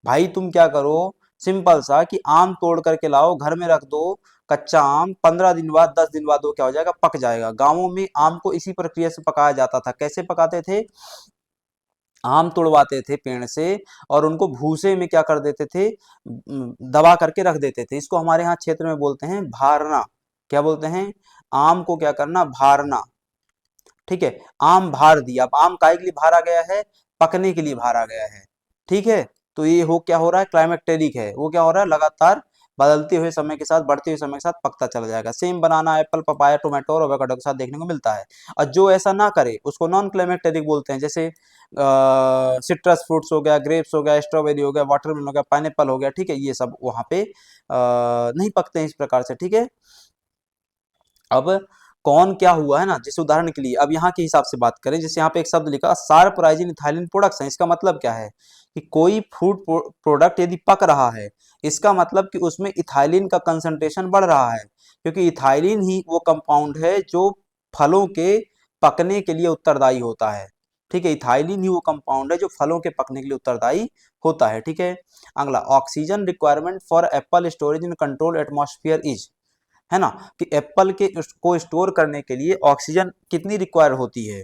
भाई तुम क्या करो, सिंपल सा कि आम तोड़ करके लाओ, घर में रख दो, कच्चा आम 15 दिन बाद, 10 दिन बाद वो क्या हो जाएगा, पक जाएगा। गांवों में आम को इसी प्रक्रिया से पकाया जाता था। कैसे पकाते थे, आम तोड़वाते थे पेड़ से और उनको भूसे में क्या कर देते थे, दबा करके रख देते थे। इसको हमारे यहाँ क्षेत्र में बोलते हैं भारना। क्या बोलते हैं, आम को क्या करना, भारना। ठीक है, आम भार दिया। अब आम काहे के लिए भारा गया है, पकने के लिए भारा गया है। ठीक है, तो ये हो क्या हो रहा है, क्लाइमेक्टेरिक है, वो क्या हो रहा है, लगातार बदलते हुए समय के साथ, बढ़ते हुए समय के साथ पकता चला जाएगा। सेम बनाना, एप्पल, पपाया, टोमेटो और एवोकाडो के साथ देखने को मिलता है। और जो ऐसा ना करे उसको नॉन क्लाइमेक्टेरिक बोलते हैं, जैसे सिट्रस फ्रूट्स हो गया, ग्रेप्स हो गया, स्ट्रॉबेरी हो गया, वाटरमेलन हो गया, पाइनएप्पल हो गया, ठीक है, ये सब वहाँ पे नहीं पकते हैं इस प्रकार से, ठीक है। अब कौन क्या हुआ है ना, जैसे उदाहरण के लिए अब यहाँ के हिसाब से बात करें, जैसे यहाँ पे एक शब्द लिखा शार्प राइजिंग इथाइलिन प्रोडक्ट्स है, इसका मतलब क्या है कि कोई फूड प्रोडक्ट यदि पक रहा है, इसका मतलब कि उसमें इथाइलिन का कंसंट्रेशन बढ़ रहा है, क्योंकि इथाइलिन ही वो कंपाउंड है जो फलों के पकने के लिए उत्तरदायी होता है, ठीक है, इथाइलिन ही वो कंपाउंड है जो फलों के पकने के लिए उत्तरदायी होता है, ठीक है। अगला, oxygen requirement for Apple storage in control atmosphere is, है ना, कि एप्पल के को स्टोर करने के लिए ऑक्सीजन कितनी रिक्वायर होती है।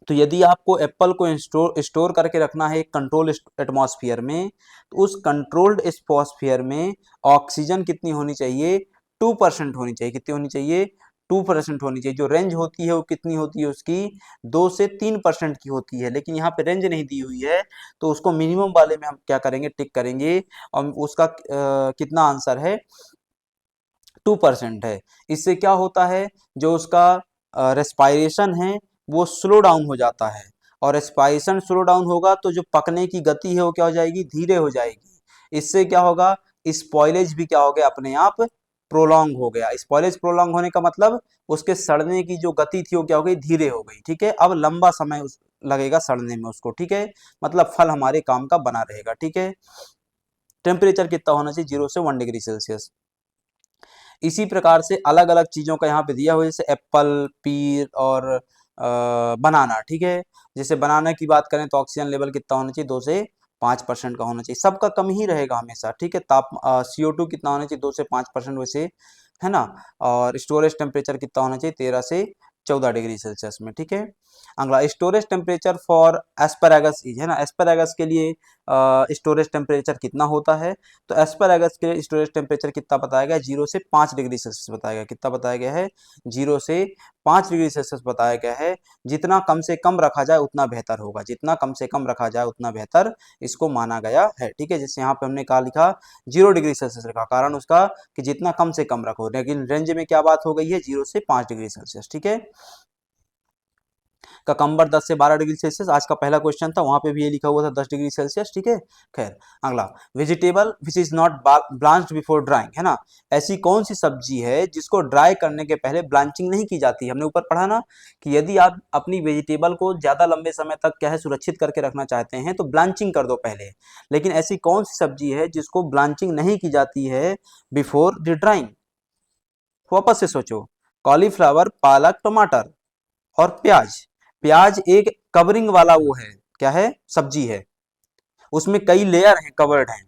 तो यदि आपको एप्पल को स्टोर करके रखना है कंट्रोल एटमॉस्फेयर में, तो उस कंट्रोल्ड एटमॉस्फेयर में ऑक्सीजन कितनी होनी चाहिए, 2% होनी चाहिए। कितनी होनी चाहिए, 2% होनी चाहिए। जो रेंज होती है वो कितनी होती है उसकी, 2 से 3% की होती है, लेकिन यहाँ पे रेंज नहीं दी हुई है, तो उसको मिनिमम वाले में हम क्या करेंगे, टिक करेंगे, और उसका कितना आंसर है, 2% है। इससे क्या होता है, जो उसका रेस्पायरेशन है वो स्लो डाउन हो जाता है, और रेस्पायरेशन स्लो डाउन होगा तो जो पकने की गति है वो क्या हो जाएगी, धीरे हो जाएगी। इससे क्या होगा, स्पॉइलेज भी क्या हो गया, अपने आप प्रोलॉन्ग हो गया। स्पॉइलेज प्रोलॉन्ग होने का मतलब उसके सड़ने की जो गति थी वो क्या हो गई, धीरे हो गई, ठीक है। अब लंबा समय लगेगा सड़ने में उसको, ठीक है, मतलब फल हमारे काम का बना रहेगा, ठीक है। टेम्परेचर कितना होना चाहिए, 0 से 1 डिग्री सेल्सियस। इसी प्रकार से अलग अलग चीजों का यहाँ पे दिया हुआ है, जैसे एप्पल, पीर और बनाना, ठीक है। जैसे बनाना की बात करें तो ऑक्सीजन लेवल कितना होना चाहिए, 2 से 5% का होना चाहिए। सबका कम ही रहेगा हमेशा, ठीक है। CO2 कितना होना चाहिए, 2 से 5% वैसे, है ना। और स्टोरेज टेम्परेचर कितना होना चाहिए, 13 से 14 डिग्री सेल्सियस में, ठीक है। अगला, storage temperature for asparagus is, है ना, एस्पैरागस के लिए स्टोरेज टेम्परेचर कितना होता है, तो एस्पैरागस के लिए स्टोरेज टेम्परेचर कितना बताया गया, 0 से 5 डिग्री सेल्सियस बताया गया। कितना बताया गया है, 0 से 5 डिग्री सेल्सियस बताया गया है। जितना कम से कम रखा जाए उतना बेहतर होगा, जितना कम से कम रखा जाए उतना बेहतर इसको माना गया है, ठीक है। जैसे यहाँ पे हमने कहा लिखा 0 डिग्री सेल्सियस रखा, कारण उसका कि जितना कम से कम रखो, लेकिन रेंज में क्या बात हो गई है, 0 से 5 डिग्री सेल्सियस, ठीक है। ककम्बर 10 से 12 डिग्री सेल्सियस, आज का पहला क्वेश्चन था, वहां पे भी ये लिखा हुआ था 10 डिग्री सेल्सियस, ठीक है। खैर, अगला, vegetable which is not blanched before drawing, है ना, ऐसी कौन सी सब्जी है जिसको ड्राई करने के पहले ब्लांचिंग नहीं की जाती। हमने ऊपर पढ़ा ना कि यदि आप अपनी वेजिटेबल को ज्यादा लंबे समय तक क्या है सुरक्षित करके रखना चाहते हैं तो ब्लांचिंग कर दो पहले, लेकिन ऐसी कौन सी सब्जी है जिसको ब्लांचिंग नहीं की जाती है बिफोर द ड्राइंग। वापस से सोचो, कॉलीफ्लावर, पालक, टमाटर और प्याज। प्याज एक कवरिंग वाला वो है, क्या है, सब्जी है, उसमें कई लेयर हैं, कवर्ड हैं,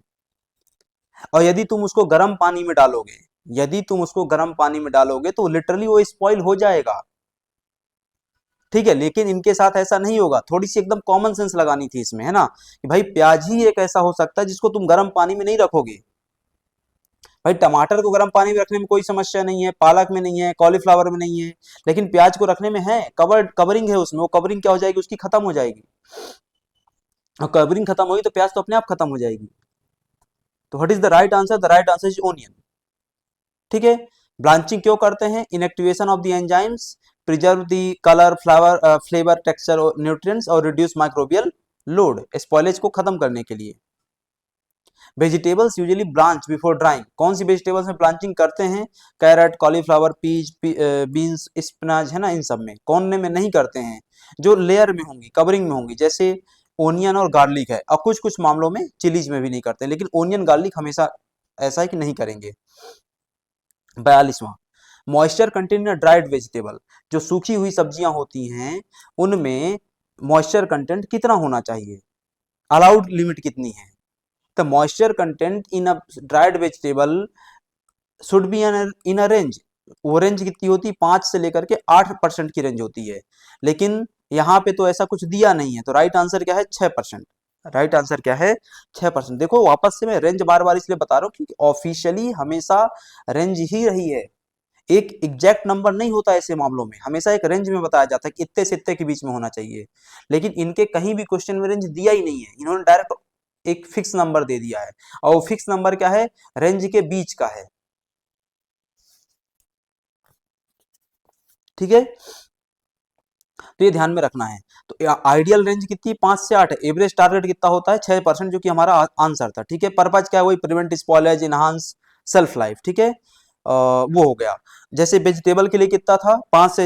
और यदि तुम उसको गर्म पानी में डालोगे, यदि तुम उसको गर्म पानी में डालोगे तो लिटरली वो स्पॉइल हो जाएगा, ठीक है। लेकिन इनके साथ ऐसा नहीं होगा, थोड़ी सी एकदम कॉमन सेंस लगानी थी इसमें, है ना, कि भाई प्याज ही एक ऐसा हो सकता है जिसको तुम गर्म पानी में नहीं रखोगे। भाई टमाटर को गर्म पानी में रखने में कोई समस्या नहीं है, पालक में नहीं है, कॉलीफ्लावर में नहीं है, लेकिन प्याज को रखने में है, कवरिंग है उसमें, वो कवरिंग क्या हो जाएगी, उसकी खत्म हो जाएगी, और कवरिंग खत्म होगी तो प्याज तो अपने आप खत्म हो जाएगी। तो what is the right answer, the right answer is onion, ठीक है। ब्लांचिंग क्यों करते हैं, inactivation of the enzymes, preserve the colour, flavour, texture और न्यूट्रिएंट्स, और रिड्यूस माइक्रोबियल लोड, स्पॉइलेज को खत्म करने के लिए। Vegetables usually blanch before drying, कौन सी वेजिटेबल्स में ब्लांचिंग करते हैं, carrot, cauliflower, peas, beans, spinach, है ना, इन सब में। कौन में नहीं करते हैं, जो लेयर में होंगी, कवरिंग में होंगी, जैसे ओनियन और गार्लिक है, और कुछ कुछ मामलों में चिलीज में भी नहीं करते, लेकिन ओनियन गार्लिक हमेशा ऐसा है कि नहीं करेंगे। 42वां, मॉइस्चर कंटेंट ड्राइड वेजिटेबल, जो सूखी हुई सब्जियां होती हैं उनमें मॉइस्चर कंटेंट कितना होना चाहिए, अलाउड लिमिट कितनी है। The moisture content in a dried vegetable should be in a range, वो रेंज कितनी होती है, 5 से लेकर के 8% की रेंज होती है, लेकिन यहाँ पे तो ऐसा कुछ दिया नहीं है, तो राइट आंसर क्या है, 6%। राइट आंसर क्या है, 6%। देखो वापस से मैं रेंज बार बार इसलिए बता रहा हूँ क्योंकि ऑफिशियली हमेशा रेंज ही रही है, एक एग्जैक्ट नंबर नहीं होता ऐसे मामलों में, हमेशा एक रेंज में बताया जाता है कि इतने से इतने के बीच में होना चाहिए, लेकिन इनके कहीं भी क्वेश्चन में रेंज दिया ही नहीं है, इन्होंने डायरेक्ट एक फिक्स नंबर दे दिया है, और वो फिक्स नंबर क्या है, रेंज के बीच का है। ठीक है, तो ये ध्यान में रखना है। तो आइडियल रेंज कितनी, 5 से 8 है। एवरेज टारगेट कितना होता है, 6%, जो कि हमारा आंसर था। ठीक है, पर्पज क्या है, वही prevent spoilage, enhance self life. ठीक है, वो हो गया। जैसे वेजिटेबल के लिए कितना था, 5 से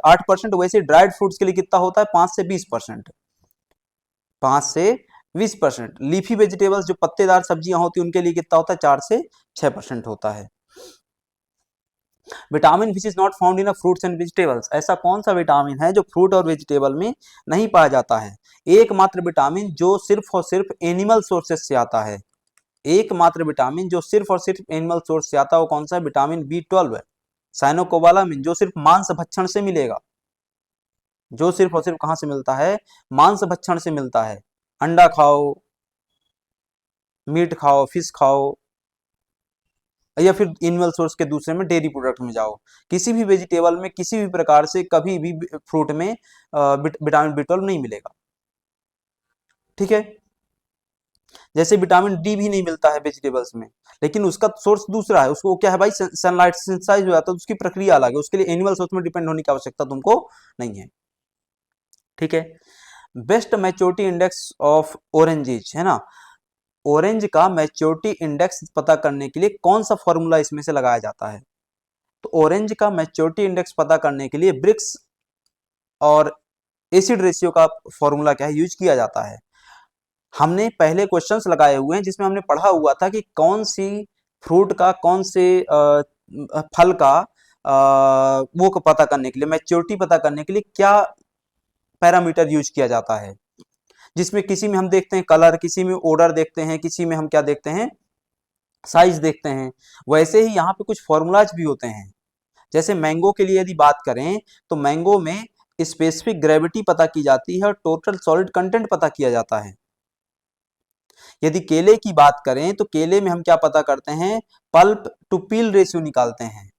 8%, वैसे ड्राइड फ्रूट्स के लिए कितना होता है, 5 से 20%। 5 से 20%। लीफी वेजिटेबल्स, जो पत्तेदार सब्जियां होती हैं, उनके लिए कितना होता है, 4 से 6% होता है। Vitamin which is not found in fruits and vegetables, ऐसा कौन सा विटामिन है जो फ्रूट और वेजिटेबल में नहीं पाया जाता है। एकमात्र विटामिन जो सिर्फ और सिर्फ एनिमल सोर्सेस से आता है, एकमात्र विटामिन जो सिर्फ और सिर्फ एनिमल सोर्स से आता है, वो कौन सा, विटामिन B12 है, साइनोकोबालामिन, जो सिर्फ मांस भक्षण से मिलेगा, जो सिर्फ और सिर्फ कहां से मिलता है, मांस भक्षण से मिलता है। अंडा खाओ, मीट खाओ, फिश खाओ, या फिर एनिमल सोर्स के दूसरे में डेयरी प्रोडक्ट में जाओ, किसी भी वेजिटेबल में, किसी भी प्रकार से, कभी भी फ्रूट में विटामिन B12 नहीं मिलेगा। ठीक है, जैसे विटामिन डी भी नहीं मिलता है वेजिटेबल्स में, लेकिन उसका सोर्स दूसरा है, उसको क्या है भाई, सनलाइट सिंथेसाइज हो जाता है, तो उसकी प्रक्रिया अलग है, उसके लिए एनिमल सोर्स में डिपेंड होने की आवश्यकता तुमको नहीं है। ठीक है, best maturity index of oranges है ना, ऑरेंज का मैच्योरिटी इंडेक्स पता करने के लिए कौन सा फॉर्मूला इसमें से लगाया जाता है। तो ऑरेंज का मैच्योरिटी इंडेक्स पता करने के लिए ब्रिक्स और एसिड रेशियो का फॉर्मूला क्या है, यूज किया जाता है। हमने पहले क्वेश्चंस लगाए हुए हैं जिसमें हमने पढ़ा हुआ था कि कौन सी फ्रूट का, कौन से फल का वो को पता करने के लिए, मैच्योरिटी पता करने के लिए क्या पैरामीटर यूज किया जाता है, जिसमें किसी में हम देखते हैं कलर, किसी में ऑर्डर देखते हैं, किसी में हम क्या देखते हैं, साइज देखते हैं। वैसे ही यहाँ पे कुछ फॉर्मूलाज भी होते हैं। जैसे मैंगो के लिए यदि बात करें, तो मैंगो में स्पेसिफिक ग्रेविटी पता की जाती है और टोटल सॉलिड कंटेंट पता किया जाता है। यदि केले की बात करें, तो केले में हम क्या पता करते हैं, पल्प टू पील रेशियो निकालते हैं,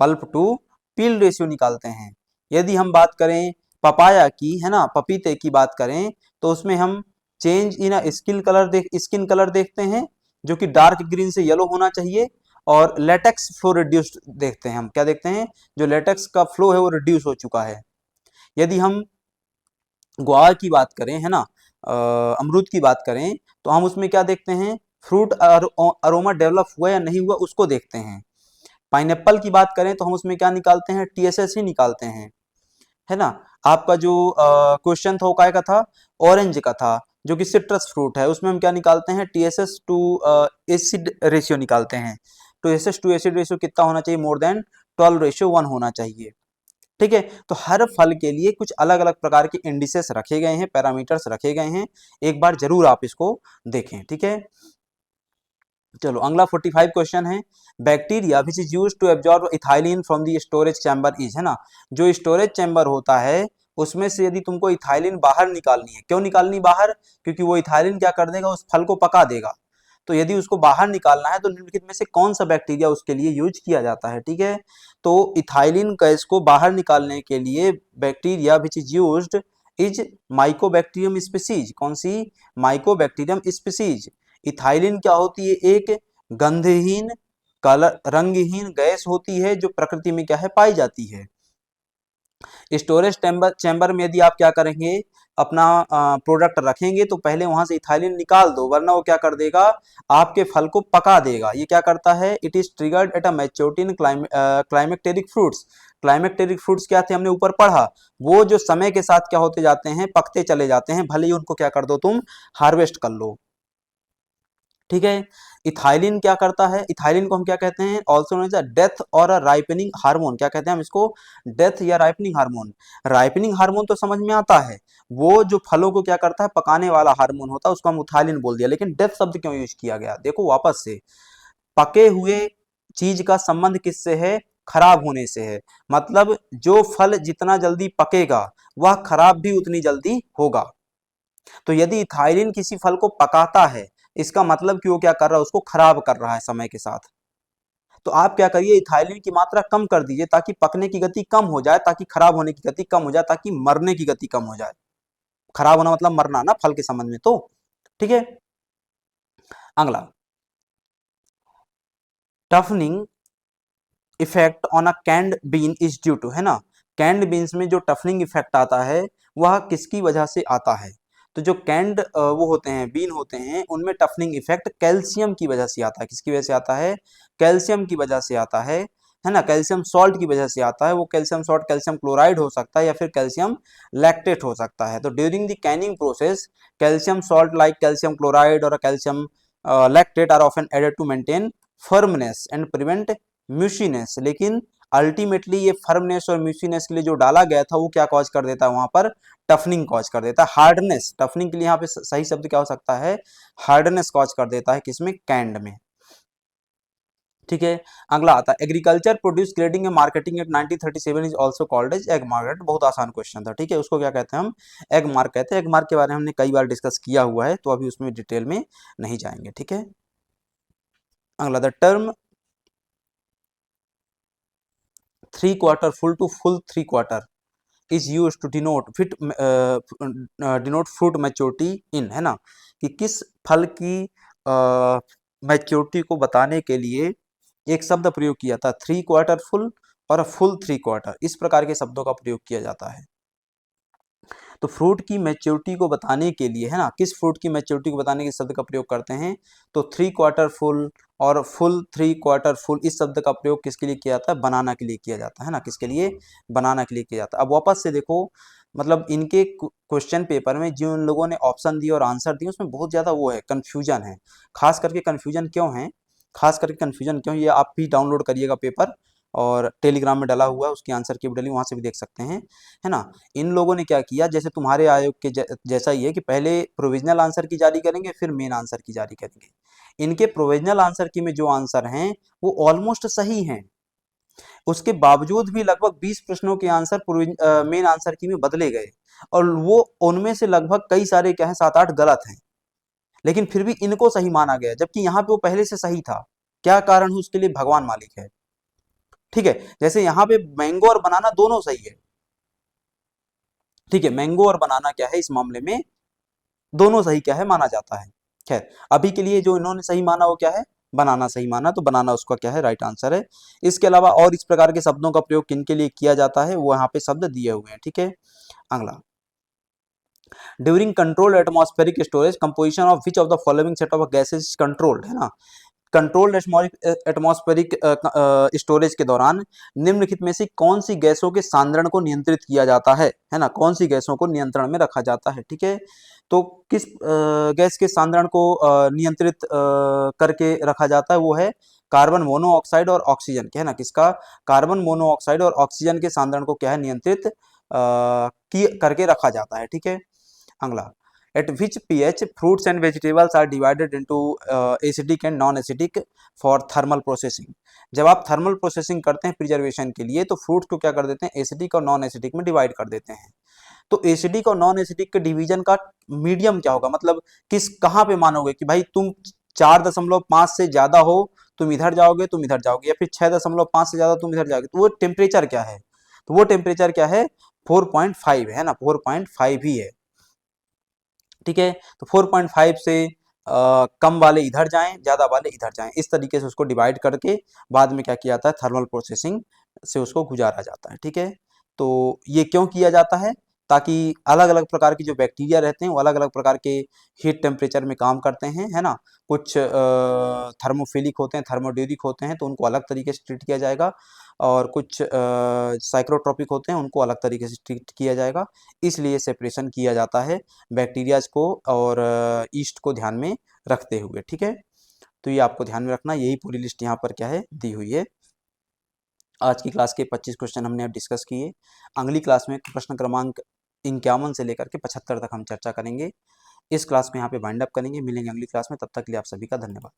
पल्प टू पील रेशियो निकालते हैं। यदि हम बात करें पपाया की, है ना, पपीते की बात करें, तो उसमें हम चेंज इन स्किन कलर देखते हैं, जो कि डार्क ग्रीन से येलो होना चाहिए, और लेटेक्स फ्लो रिड्यूस्ड देखते हैं। हम क्या देखते हैं, जो लेटेक्स का फ्लो है वो रिड्यूस हो चुका है। यदि हम गुआवा की बात करें, है ना, अमरूद की बात करें, तो हम उसमें क्या देखते हैं, फ्रूट अरोमा डेवलप हुआ या नहीं हुआ, उसको देखते हैं। पाइनएप्पल की बात करें, तो हम उसमें क्या निकालते हैं, TSS ही निकालते हैं, है ना। आपका जो क्वेश्चन था वो काय का था, ऑरेंज का था, जो कि सिट्रस फ्रूट है, उसमें हम क्या निकालते हैं, TSS टू एसिड रेशियो निकालते हैं। तो TSS टू एसिड रेशियो कितना होना चाहिए, मोर देन 12:1 होना चाहिए। ठीक है, तो हर फल के लिए कुछ अलग अलग प्रकार के इंडिसेस रखे गए हैं, पैरामीटर्स रखे गए हैं, एक बार जरूर आप इसको देखें। ठीक है, चलो अगला 45 क्वेश्चन है, bacteria which is used to absorb ethylene from the storage chamber is, है ना, जो स्टोरेज चैम्बर होता है उसमें से यदि तुमको इथाइलिन बाहर निकालनी है, क्यों निकालनी बाहर, क्योंकि वो इथाइलिन क्या कर देगा, उस फल को पका देगा। तो यदि उसको बाहर निकालना है, तो निम्नलिखित में से कौन सा बैक्टीरिया उसके लिए यूज किया जाता है। ठीक है, तो इथाइलिन गैस को बाहर निकालने के लिए bacteria which is used is Mycobacterium species, कौन सी, माइकोबैक्टीरियम स्पीसीज। इथाइलिन क्या होती है, एक गंधहीन, कलर रंगहीन गैस होती है, जो प्रकृति में क्या है, पाई जाती है। स्टोरेज चैम्बर में यदि आप क्या करेंगे, अपना प्रोडक्ट रखेंगे, तो पहले वहां से इथाइलिन निकाल दो, वरना वो क्या कर देगा, आपके फल को पका देगा। ये क्या करता है, it is triggered at a maturity in climacteric fruits. Climacteric fruits क्या थे, हमने ऊपर पढ़ा, वो जो समय के साथ क्या होते जाते हैं, पकते चले जाते हैं, भले ही उनको क्या कर दो तुम, हार्वेस्ट कर लो। ठीक है, इथाइलिन क्या करता है, इथाइलिन को हम क्या कहते हैं, ऑल्सो नोन एज डेथ और अ राइपनिंग हार्मोन। क्या कहते हैं हम इसको, डेथ या राइपनिंग हार्मोन। राइपनिंग हार्मोन तो समझ में आता है, वो जो फलों को क्या करता है, पकाने वाला हार्मोन होता है, उसको हम इथाइलिन बोल दिया, लेकिन डेथ शब्द क्यों यूज किया गया, देखो वापस से, पके हुए चीज का संबंध किससे है, खराब होने से है। मतलब जो फल जितना जल्दी पकेगा, वह खराब भी उतनी जल्दी होगा। तो यदि इथाइलिन किसी फल को पकाता है, इसका मतलब कि वो क्या कर रहा है, उसको खराब कर रहा है समय के साथ। तो आप क्या करिए, इथाइलिन की मात्रा कम कर दीजिए, ताकि पकने की गति कम हो जाए, ताकि खराब होने की गति कम हो जाए, ताकि मरने की गति कम हो जाए। खराब होना मतलब मरना ना, फल के संबंध में तो। ठीक है, अगला, toughening effect on a canned bean is due to, है ना, कैंड बीन्स में जो टफनिंग इफेक्ट आता है वह किसकी वजह से आता है? तो जो कैंड वो होते हैं, बीन होते हैं, उनमें टफनिंग इफेक्ट कैल्शियम की वजह से आता है। किसकी वजह से आता है? कैल्शियम की वजह से आता है ना, कैल्शियम सॉल्ट की वजह से आता है। वो कैल्शियम सॉल्ट कैल्शियम क्लोराइड हो सकता है या फिर कैल्शियम लैक्टेट हो सकता है। तो during the canning process calcium salt like calcium chloride और calcium lactate are often added to maintain firmness and prevent mushiness. लेकिन अल्टीमेटली ये फर्मनेस और म्यूसीनेस के लिए जो डाला गया था वो क्या कॉज कर देता है? वहां पर टफनिंग कॉज कर देता है, हार्डनेस। टफनिंग के लिए यहाँ पे सही शब्द क्या हो सकता है? हार्डनेस कॉज कर देता है, किसमें? कैंड में। ठीक है, अगला आता है, agriculture produce grading and marketing act 1937 is also called as Agmark. बहुत आसान क्वेश्चन था। ठीक है, उसको क्या कहते हैं? हम एग मार्क कहते हैं। एग मार्क के बारे में हमने कई बार डिस्कस किया हुआ है, तो अभी उसमें डिटेल में नहीं जाएंगे। ठीक है, अगला, the term 3/4 full to full 3/4 is used to denote fruit maturity in, है ना, कि किस फल की मैच्योरिटी को बताने के लिए एक शब्द प्रयोग किया था, 3/4 फुल और फुल 3/4, इस प्रकार के शब्दों का प्रयोग किया जाता है। तो फ्रूट की मैच्योरिटी को बताने के लिए, है ना, किस फ्रूट की मैच्योरिटी को बताने के शब्द का प्रयोग करते हैं? तो 3/4 फुल और फुल 3/4 फुल, इस शब्द का प्रयोग किसके लिए किया जाता है? बनाना के लिए किया जाता है ना, किसके लिए? बनाना के लिए किया जाता है। अब वापस से देखो, मतलब इनके क्वेश्चन पेपर में जिन लोगों ने ऑप्शन दिए और आंसर दिए उसमें बहुत ज़्यादा वो है, कन्फ्यूजन है। खास करके कन्फ्यूजन क्यों है? खास करके कन्फ्यूजन क्यों? ये आप भी डाउनलोड करिएगा पेपर, और टेलीग्राम में डला हुआ है, उसकी आंसर की भी डली, वहाँ से भी देख सकते हैं, है ना। इन लोगों ने क्या किया, जैसे तुम्हारे आयोग के जैसा ही है कि पहले प्रोविजनल आंसर की जारी करेंगे फिर मेन आंसर की जारी करेंगे। इनके प्रोविजनल आंसर की में जो आंसर हैं वो ऑलमोस्ट सही हैं, उसके बावजूद भी लगभग 20 प्रश्नों के आंसर मेन आंसर की में बदले गए, और वो उनमें से लगभग कई सारे क्या है, 7-8 गलत हैं, लेकिन फिर भी इनको सही माना गया, जबकि यहाँ पे वो पहले से सही था। क्या कारण है उसके लिए भगवान मालिक है। ठीक है, जैसे यहाँ पे मैंगो और बनाना दोनों सही है। ठीक है, मैंगो और बनाना क्या है, इस मामले में दोनों सही क्या है, माना जाता है। खैर, अभी के लिए जो इन्होंने सही माना वो क्या है? बनाना सही माना, तो बनाना उसका क्या है, राइट आंसर है। इसके अलावा और इस प्रकार के शब्दों का प्रयोग किन के लिए किया जाता है वो यहाँ पे शब्द दिए हुए हैं। ठीक है, अगला, during controlled atmospheric storage composition of which of the following set of gases controlled, है ना, कंट्रोल्ड एटमॉस्फेरिक स्टोरेज के दौरान निम्नलिखित में से कौन सी गैसों के सांद्रण को नियंत्रित किया जाता है ना, कौन सी गैसों को नियंत्रण में रखा जाता है? ठीक है, तो किस गैस के सांद्रण को नियंत्रित करके रखा जाता है? वो है कार्बन मोनोऑक्साइड और ऑक्सीजन के, है ना, किसका? कार्बन मोनोऑक्साइड और ऑक्सीजन के सांद्रण को क्या है, नियंत्रित करके रखा जाता है। ठीक है, अगला, at which pH fruits and vegetables are divided into acidic and non acidic for thermal processing। जब आप थर्मल प्रोसेसिंग करते हैं प्रिजर्वेशन के लिए तो फ्रूट्स को क्या कर देते हैं, एसिडिक और नॉन एसिडिक में डिवाइड कर देते हैं। तो एसिडिक और नॉन एसिडिक के डिवीजन का मीडियम क्या होगा, मतलब किस कहाँ पे मानोगे कि भाई तुम 4.5 से ज्यादा हो तुम इधर जाओगे, तुम इधर जाओगे, या फिर 6.5 से ज्यादा तुम इधर जाओगे, तो वो टेम्परेचर क्या है? तो वो टेम्परेचर क्या है, 4.5 है ना, 4.5 ही है। ठीक है, तो 4.5 से कम वाले इधर जाएं, ज्यादा वाले इधर जाएं, इस तरीके से उसको डिवाइड करके बाद में क्या किया जाता है, थर्मल प्रोसेसिंग से उसको गुजारा जाता है। ठीक है, तो ये क्यों किया जाता है? ताकि अलग अलग प्रकार के जो बैक्टीरिया रहते हैं वो अलग अलग प्रकार के हीट टेम्परेचर में काम करते हैं, है ना, कुछ थर्मोफिलिक होते हैं, थर्मोड्यूरिक होते हैं, तो उनको अलग तरीके से ट्रीट किया जाएगा, और कुछ साइक्रोट्रॉपिक होते हैं उनको अलग तरीके से ट्रीट किया जाएगा। इसलिए सेपरेशन किया जाता है बैक्टीरियाज को और ईस्ट को ध्यान में रखते हुए। ठीक है, तो ये आपको ध्यान में रखना, यही पूरी लिस्ट यहाँ पर क्या है, दी हुई है। आज की क्लास के 25 क्वेश्चन हमने अब डिस्कस किए। अगली क्लास में प्रश्न क्रमांक 51 से लेकर के 75 तक हम चर्चा करेंगे। इस क्लास में यहाँ पे वाइंड अप करेंगे, मिलेंगे अगली क्लास में, तब तक के लिए आप सभी का धन्यवाद।